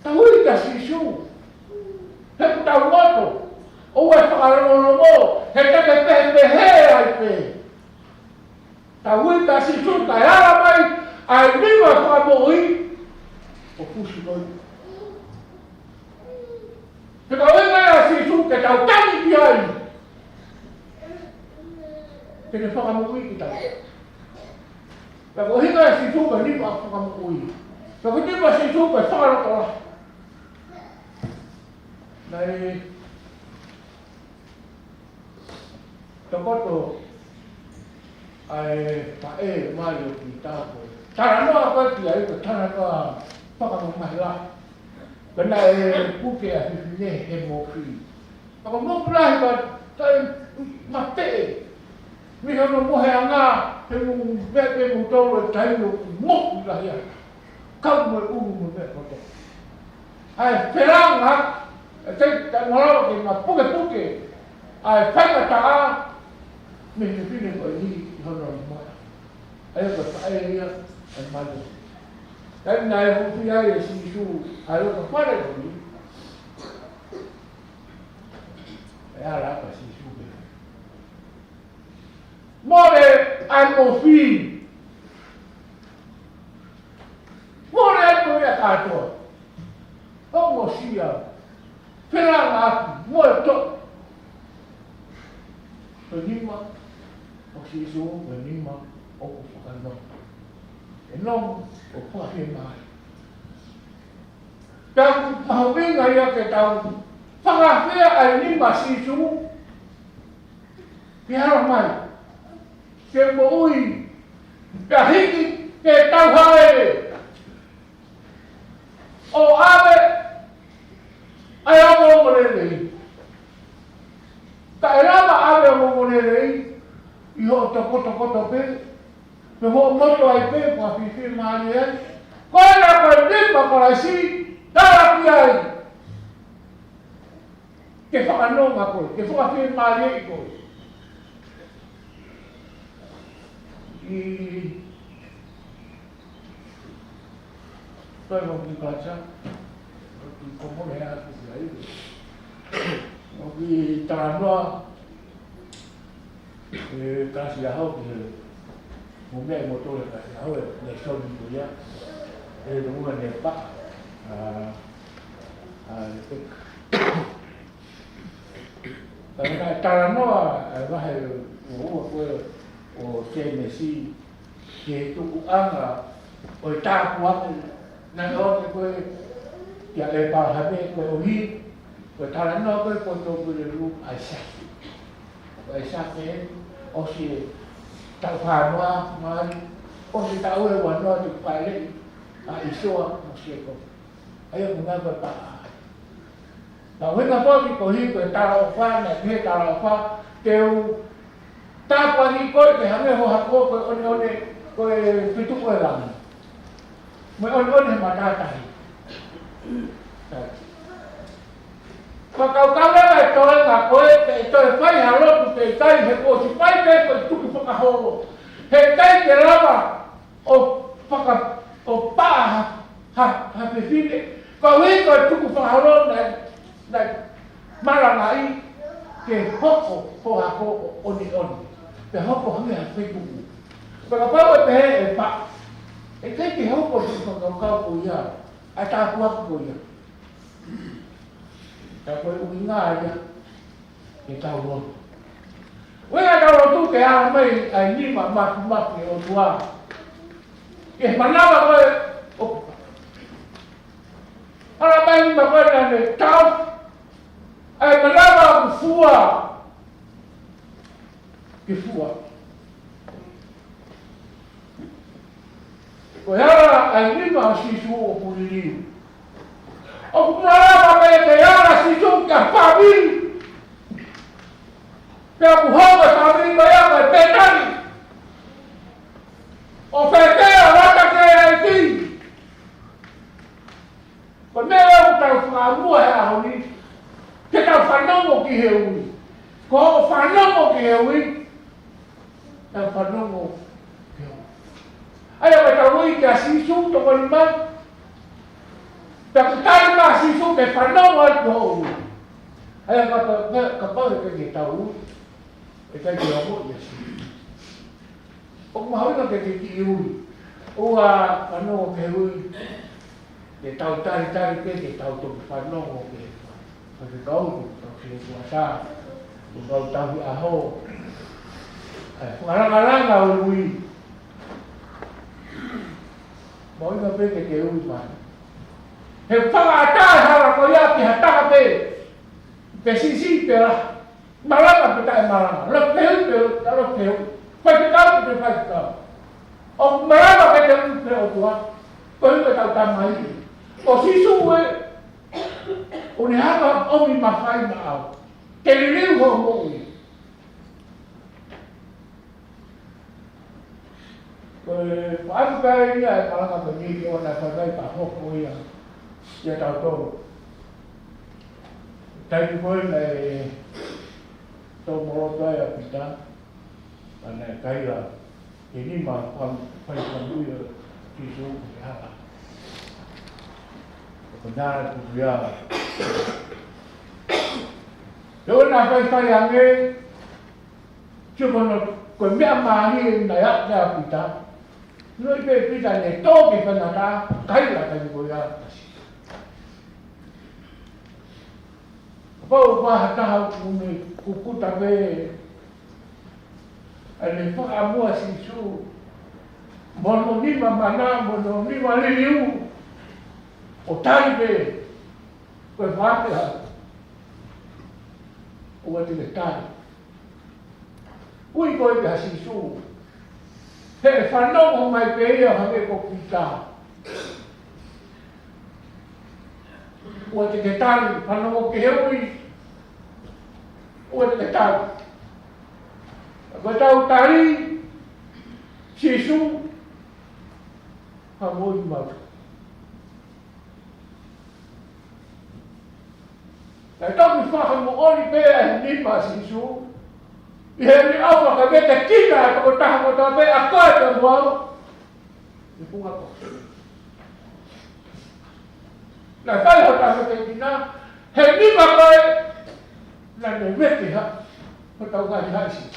Tau ui ka sisu. He ku tau moto. O e whakarongo. He take pe he ai pe. Tau ui ka sisu. Kai hara mai. Ai niwa whakamoi o kusi noi. Te kau inga a sisu ke tau tangi ki ai. Te ne whakamoi ki tau. Te kau inga a sisu ke niwa whakamoi. Te kau niwa sisu ke whakarokola. Nei te koto ai pae mai o ki tāko. Tara noa koe ki ai, tara noa whakamumahi la. Kena e puke a whiwhine he mō whi. Whaka mōpurahi ka tai mate. Miha no mohe a ngā, he mō vepe mō tōro e tai no mōku lahi ai. Kau mo e uru mo vepe koto. Ai wheranga, e te ngarawa ki ngā puke. Ai whaika taa, me he whine koe ni i hono i moa. Ai koe whae ia. Ai malu. Tapi nai hupi ai e sisu ai o ka whare koni. E ara apa sisu ke. More ai mo fi. More ai mo ia katoa. O mo sia. Pera ngāpi. Mo e to. Penima. O sisu penima. O ku whakanau. E non o whahe mai. Tau mahawinga ia ke tau whakawhea ai nima sisu. Ki hara mai. Ke mo ui. Ka hiki ke tau haere. O ave. Ai amo ngorelei. Ka e rama ave amo ngorelei. Iho toko pe. Me ho moto ai pe pa fifi mari ai. Koe na koe nipa koe si. Tara ki ai. Ke whakanonga koe. Ke whakafi mari ai koe. I... Koe mo ki kacha. Ki komore atu ki ai. Mo ki tānoa. E kasi ahau ki he. Mo mea mo tole kasi ahau e ne soni ko ia. E no unga ne pa. Le peka. Tāna taranoa wahe o ua koe o TMC ke tuku anga o i tāku ake. Nā ake koe kia e pārhame koe o hi. Koe taranoa koe koe tōku le ru ai Siasi. Ai Siasi o si tau whānoa maari. O si tau e wanoa te whaelei. A isoa o si e koe. Ai o mga koe paa. Nā wenga pōki ko hi koe tara o wha, nā he tara o wha, teu tāpua ni koe ke hange ho hako koe one koe pituko e rangi. Moe one he matātahi. Whakaukawanga e toe ngā koe, te toe whai harotu te tai he kōsi whai te koe tuki whakahoro. He tai te rama o whaka, o pā ha pewhine. Kau hi koe tuku whakahoro na Malanga i ke hoko ko hako oni. Te hoko hange ha whaikuku. Paka pau e pehe e pa. E kei ke hoko si whakaukau ko ia. Ai tāku aku ko ia. Tā koe ui ngā ia. Ke tau roto. Wenga tau roto ke aha mai ai nima maku o tua. ke manava koe o ala mai ma koe na ne tau ai manava ku fua ke fua ko yara ai lima sisu o puliliu o manava koe ke yara sisu ka pamili pe ku hoga pamili koe yara petani o whekea waka ke ai ti. Ko mea o tau whaamua he ahoni, ke tau whanongo ki he ui. Ko o whanongo ki he ui, tau whanongo ki he ui. Aia me tau ui ki a sisu toko ni mai, pe ku tai ma sisu ke whanongo ai ki ho ui. Aia ka pau ke ke tau ui, e kai ki amo i a sisu. O mahawina ke te ki ui, ua whanongo ke ui, ke tau tari ke tau toki whanongo ke whakikaudu, ke kuasa, ke kau tahi aho. Whananga ui, mahawina pe ke ui mai. He whakaatai hara ko ia ki hataka pe sisi pe la, Malanga pe tae Malanga, lo pe hui, whakikau pe whakikau. O Malanga pe te ui pe o tua, ko hui pe tau tamai. O sisu e, o ne haka omi mawhai ma au. Ke riu ho mui. Ko e whaaku kai ia e Malanga pe niki o na whakai pa hoko ia. Ia tau tōru. Taiki koe na e tō morotai a pita. Ana e kaira. Ke nima whai whanuia sisu e haka. Benar kuya. Yo na fai ange. Cuba no ko me amani na ya ya pita. No ibe pita ne to ke fanata kai la kai ko ya. Pau pa hata uni kukuta be. Ale fa amua sisu. Mono ni mana mono ni maliu. O taibe, koe whāpea, o ati le tai. Ui koe te hasisu, he whanongo mai pe ia hake ko pita. O ati le tai, whanongo ke heui, o ati le tai. Koe tau tari, sisu, hamoi mau. Kaya toki whaka mo ori pēa ni pa sisu. I he ni awa ka mete kina e kako taha mo tawa pēa a koe te muau. I punga ko. Na kai ho taha mete kina. He ni pa koe. Na ne mete ha. Mo tau kai haisi.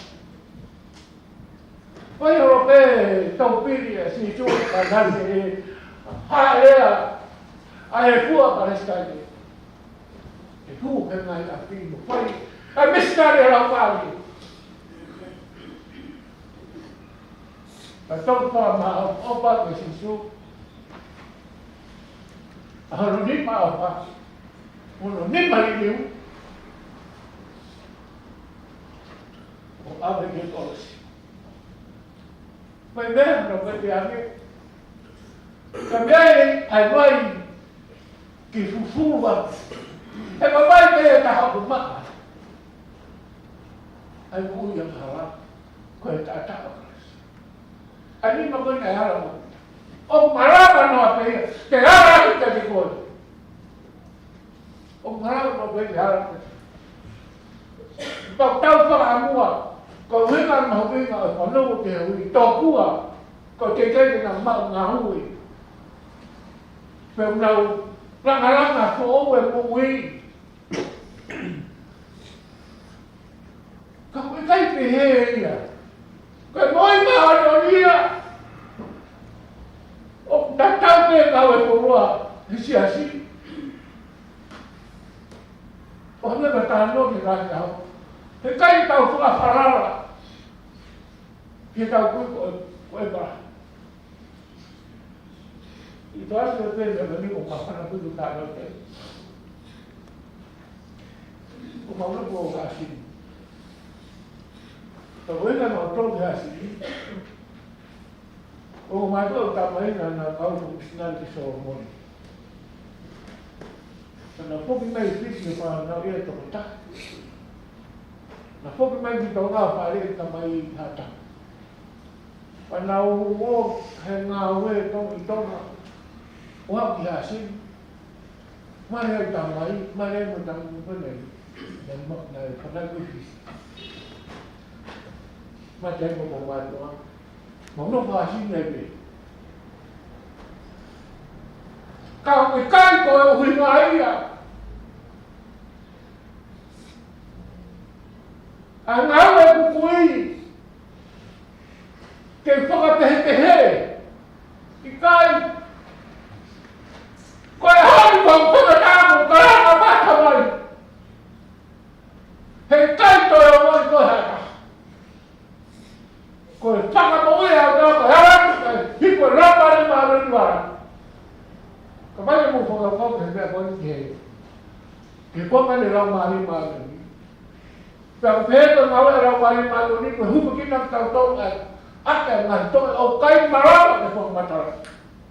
Pai horo pē tau piri e sisu. Ka nani e haea. A he fua palestai. E tu ke ngai a pino. Pai, a mistare la pari. A tau pa ma opa ke sisu. A hano ni pa opa. Uno ni mariliu. O ave ke kosi. Pai mea no pe te ame. Ka mea ai vai ki fufuwa. E mamai pe ta hapu maa. Ai ui ang hala. Koe ta tawa. Ani ma koe kai hala mo. O marama no a pe. Ke hala ki te ki koe. O marama no pe ke hala. Pau tau whaka amua. Ko winga ma winga o whanau te hui. Tō kua. Ko te kei na mau ngā hui. Pe unau. Ranga fo e mo ui. Ka koe kai pe he ia. Koe moi maha no ia. O na tau pe kau e porua. Siasi. O hana ka tāno ki raki au. He kai tau whakawharara. He tau koe ba. Itu asal pun ni makan aku tu tak ada. Kau mahu kau kasih. Kalau kita nak tahu kasih, oh macam tak main nak kau fungsional di Heamoni. Kenapa kita istri lepas nak dia terpecah? Kenapa kita di Tonga balik tambah hata? Panau oh hengawe Tonga. Wah biasa, mana yang tamai, mana yang mutang mana, dan mana kadang itu, macam yang membuat orang, mana bahasa ni? Kau ikan kau hulai ya, angawe bukui, kefak teh ikan. Kau hari kau tahu kau apa kabar? Hei tu yang mau kau ada. Kau cakap mau ya kau heran, hidup ramai malu luar. Kau mana mau kau hendak kau ni? Kau mana ramai malu? Kalau pergi mau ramai malu ni, kau mungkin nak tahu akan ngantuk. Oh kain malam kau matar.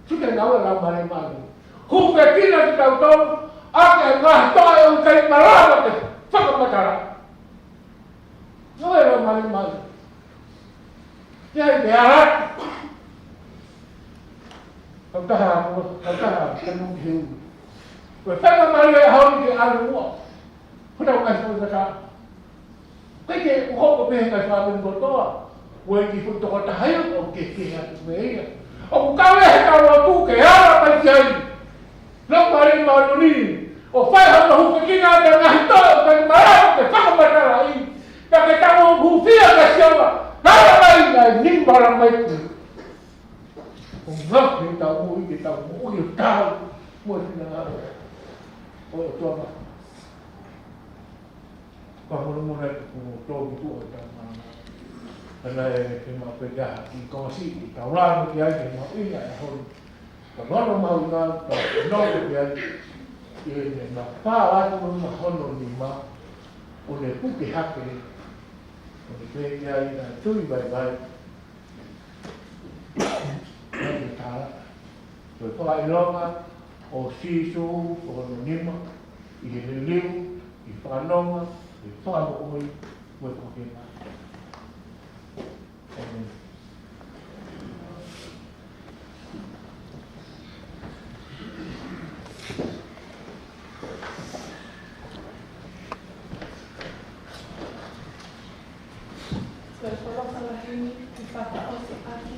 Sudah tahu ramai malu. Hukum kita tahu akan ngantuk yang kain malam tu. Fakir matar. Kau ramai malu. Jadi biar kau tahu kenung hiu. Kau tak malu yang di alam. Kau tahu kan kau cakap. Kau kau pergi ke suatu tempat. Wajib untuk kau tahu okey kian sebenarnya. Kau kau kaya apa jadi? Lok balik malu ni. Faham hukum kita dengan itu dan malam ke fakir matar lain. Tak kita mau hufia ke siapa? Lain ni barang baik. Enggak kita mau tahu. Mau dengar. Oh tuan. Kamu mulai tahu itu orang. Karena cuma beda Akosi, kawan dia cuma ini ahol. Kalau mau nak dia ini nak pahat pun ahol lima, oleh putih hak ini. Oleh dia ini tu baik-baik. Nanti tahu. Kalau ilmu o sisu, o lima, ini liu, ifanong, ifamo buat mungkin. Kalau ini dipatah oleh Aki,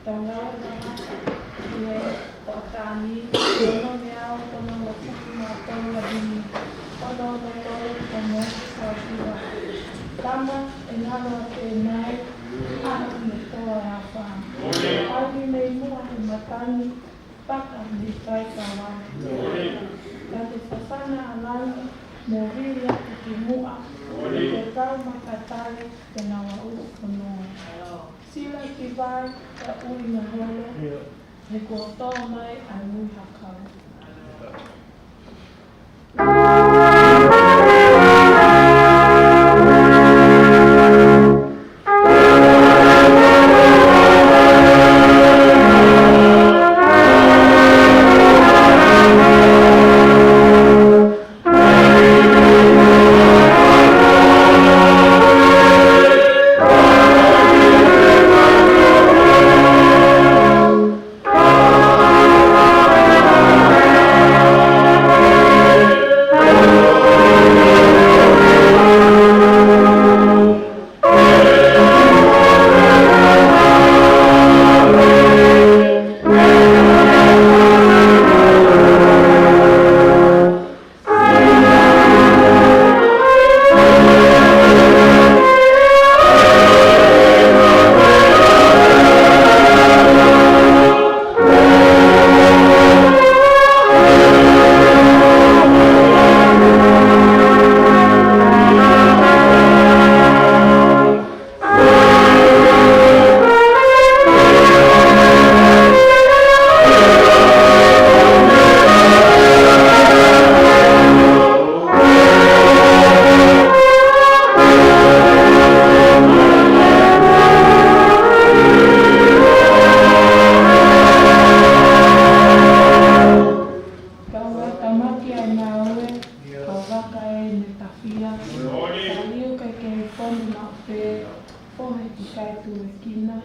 Tonga, dia Otani, Tono Miao, Tono Wakuma, Tono Labini, Tono Tono Sawakiwa. Tama enalo kenai, anak nitoa hapa. Aki meimua matani, paka dikai kawan. Kati sasana alani, movilia kikimua. Kekau makatari kenawau kono. Sila kibai ka ui ngaholo. Hekuoto mai anu hakau. me tawhia. Taliu kai kei whonu na whe, pohe ki kai tu e kina.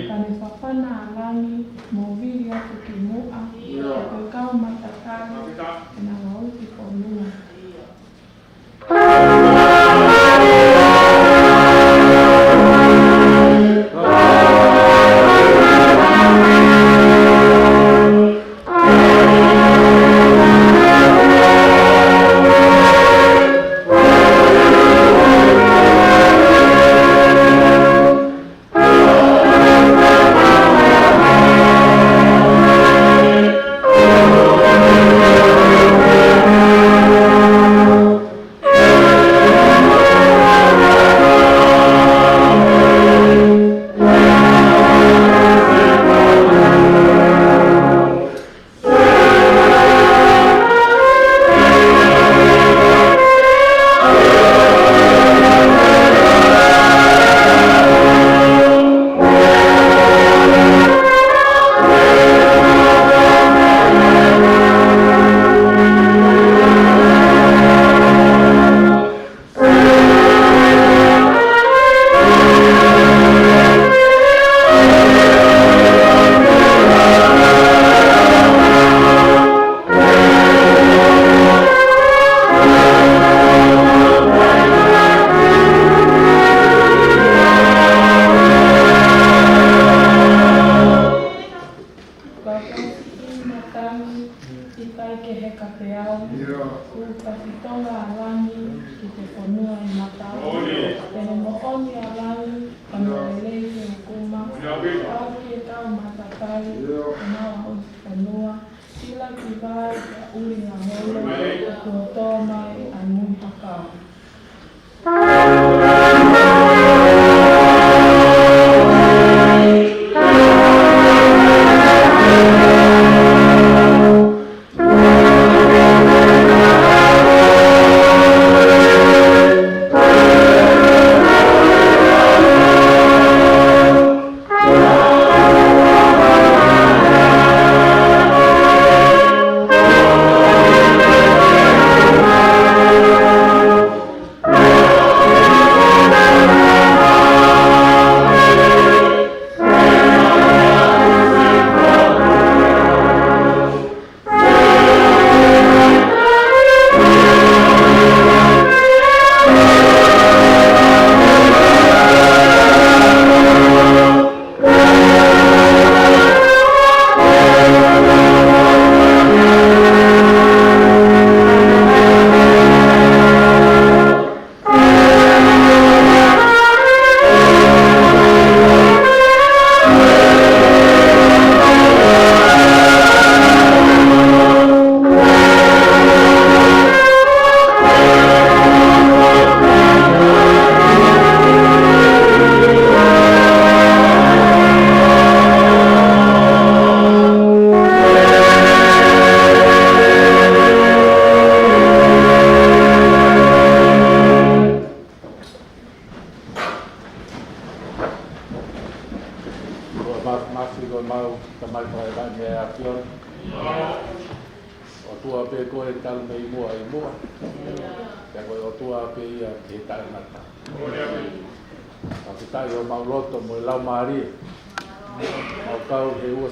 Kane whawhana a rangi, mō viri atu ki mua, e koe kau matakari, e nā wau ki whonua.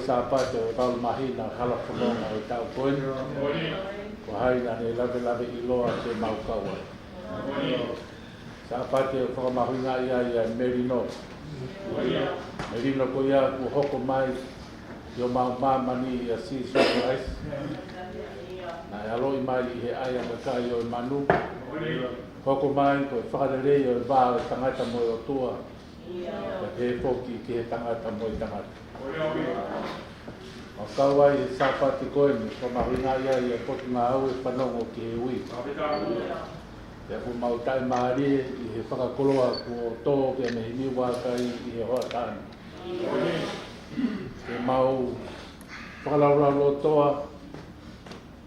Sapate o tau mahina kala whanonga o tau koeni. Ko haina ne lawe I loa te maukaua. Sapate o whakamahuinga ia merino. Merino ko ia ku hoko mai i o mau mamani ia sisu o ais. Na e aloi mai I he aia makai o manu. Hoko mai ko e whakarerei o vā o tangata mo o tua. Ka he poki ki he tangata mo I tangata. O kawai e Sapate koeni, ko mahuinga ia poki ngā au e whanongo ki he ui. Te ku mautai maari I he whakakoloa ku o tō ke me hini wakai I he hoa tāni. Te mau whakalauraro toa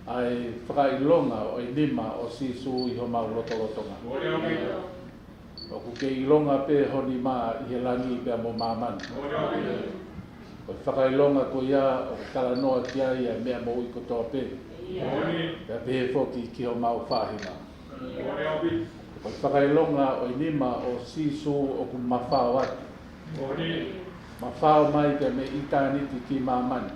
ai whakailonga o I lima o sisu I ho mau lotolotonga. O ku ke ilonga pe honi maa I he langi pe mo mamani. O whakailonga ko ia o kala noa ki ai mea mo I kotoa pe. Pea pe foki ki o mau whahina. O whakailonga o inima o sisu o ku mawhao atu. Mawhao mai ke me itaniti ki mamani.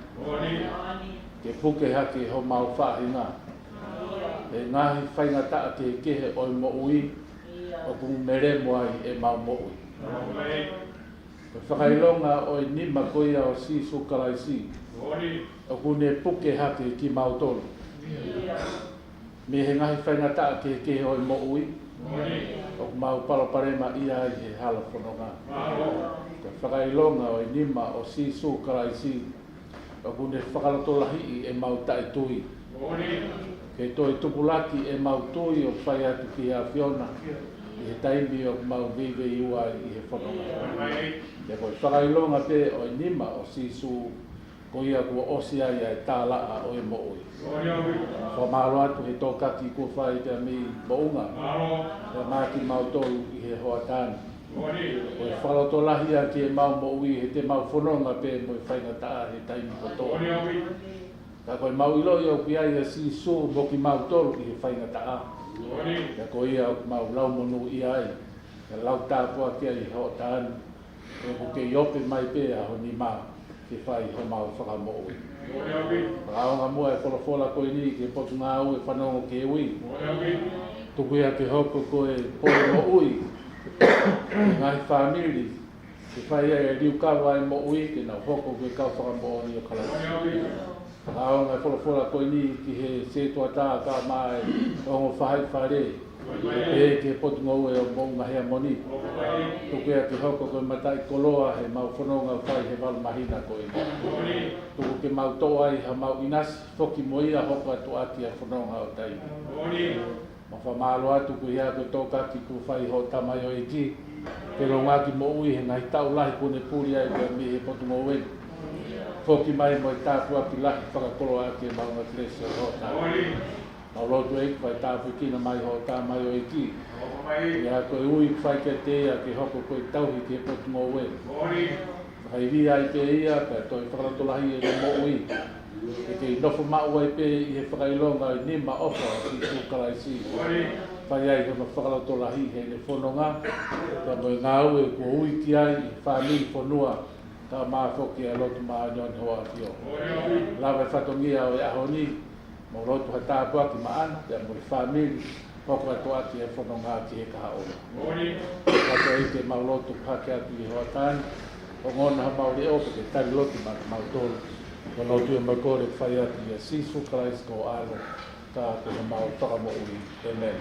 Ke puke hake ho mau whahinga. E ngahi whaingataa ke kehe o mo ui o ku mere moai e mau mo ui. O whakailonga o inima koia o sisu karaisi. O ku ne puke hake ki mau tolu. Me he ngahi whaingataa ke kehe o mo ui. O mau paraparema ia i he hala whanonga. Ka whakailonga o inima o sisu karaisi. O ku ne whakalotolahi e mau tae tui. Ke toi tupulaki e mau tui o whai atu ki a Fiona. I he taimi o mau vive iua i he whanonga. Ke koi whakailonga pe o inima o sisu ko ia kua osi ai e tālaa o e mo ui. Ko maaro atu he tōkaki kua whai te mi Mounga. Te māki mau tolu i he hoa tāni. Ko e whalotolahi a ki e mau mo ui he te mau whanonga pe mo e whaingataa he taimi ko tolu. Ka koe mau ilo i au ki ai a si su mo ki mau tolu i he whaingataa. Ka koe ia mau lau monu i ai. Ka lau tāpua ki ai he hoa tāni. Ko ke iope mai pe a ho ni maa. Ke whai ho mau whakamo ui. Aonga mua e wholafola koe ni ke potu ngā ui e whanongo ke ui. Tuku ia ke hoko koe pole mo ui. Ngahi whamiri. Ke whai e riu kawa e mo ui ke nau hoko koe kau whakamo ui o kalasi. Aonga e wholafola koe ni ki he setua tā ka mai ongo whahai whare. E ke potu ngau e o Mounga Heamoni. Tuku ia ke hoko koe matai koloa he mau whanonga whai he walu mahina koe. Tuku ke mau toa ai ha mau inasi whoki moia hoko atu ati a whanonga o taimi. Ma whamalo atu ku ia koe tōkaki ku whai ho tamai o e ki. Ke ronga ki mo ui he ngai tau lahi kone puri ai koe mi he potu ngau e. Whoki mai mo i tāpua ki lahi whakakoloa ati e maunga kresi o ho tāmi. Mau lotu e kwai tāpui kina mai ho tamai o e ki. Ia koe ui whai ke te ia ke hoko koe tauhi ke potu ngau e. Hai vi ai pe ia ka toi whakaratolahi e mo ui. E ke nofo mau ai pe i he whakailonga i nima ofa i su karaisi. Whai ai kama whakaratolahi he ne whanonga. Ka moi ngā ue kua ui ki ai i whāmi whanua. Ka maa whoki a lotu maa nion hoa fio. Lawa e whatongia o e ahoni. Mo lotu ha tāpua ki maana. Ia mo i whāmi. Hoko atu ati e whanonga ki he kaha ora. Kato e te mau lotu hake atu i hoa tāni. O ngona ha mauri ope ke tari lotu ma mau tolu. Ko lotu e makore whai atu i a sisu Christ ko alo. Tā te ha mau whakamo ui. Amen.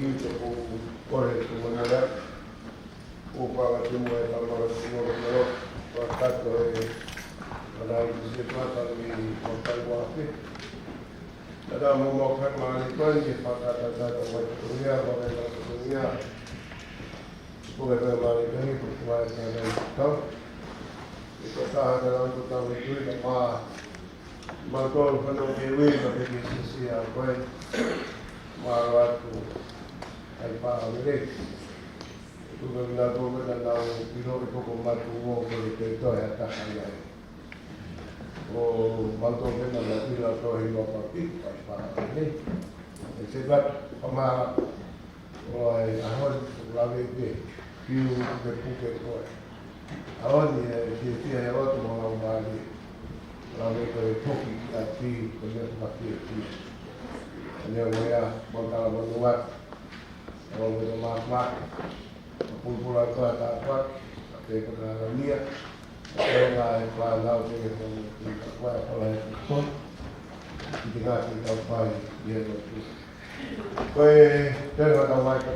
kita boleh mengenal upaya semua dalam semua kata ada sesuatu di kota Wahid. Ada memohon malikan di kata-kata dunia bagaimana dunia supaya malikan itu supaya saya tahu itu sah dalam tentang itu apa malkol penuh dewi bagi sisi apa marwatu Kaifa Aholelei itu benar benar dalam video itu pembantu mau berita ya tak ada o malto benar benar itu hidup papi Kaifa Aholelei sebab pemara oleh ahon lagi deh view berpuket kau ahon dia waktu mau balik lagi ke Toki ati kerja pakai itu hanya saya bakal menguat kalau bermaaf kumpulan ke atas tapi keterangan dia saya nggak tahu dia apa oleh itu tidak kita apa dia itu kau jangan tahu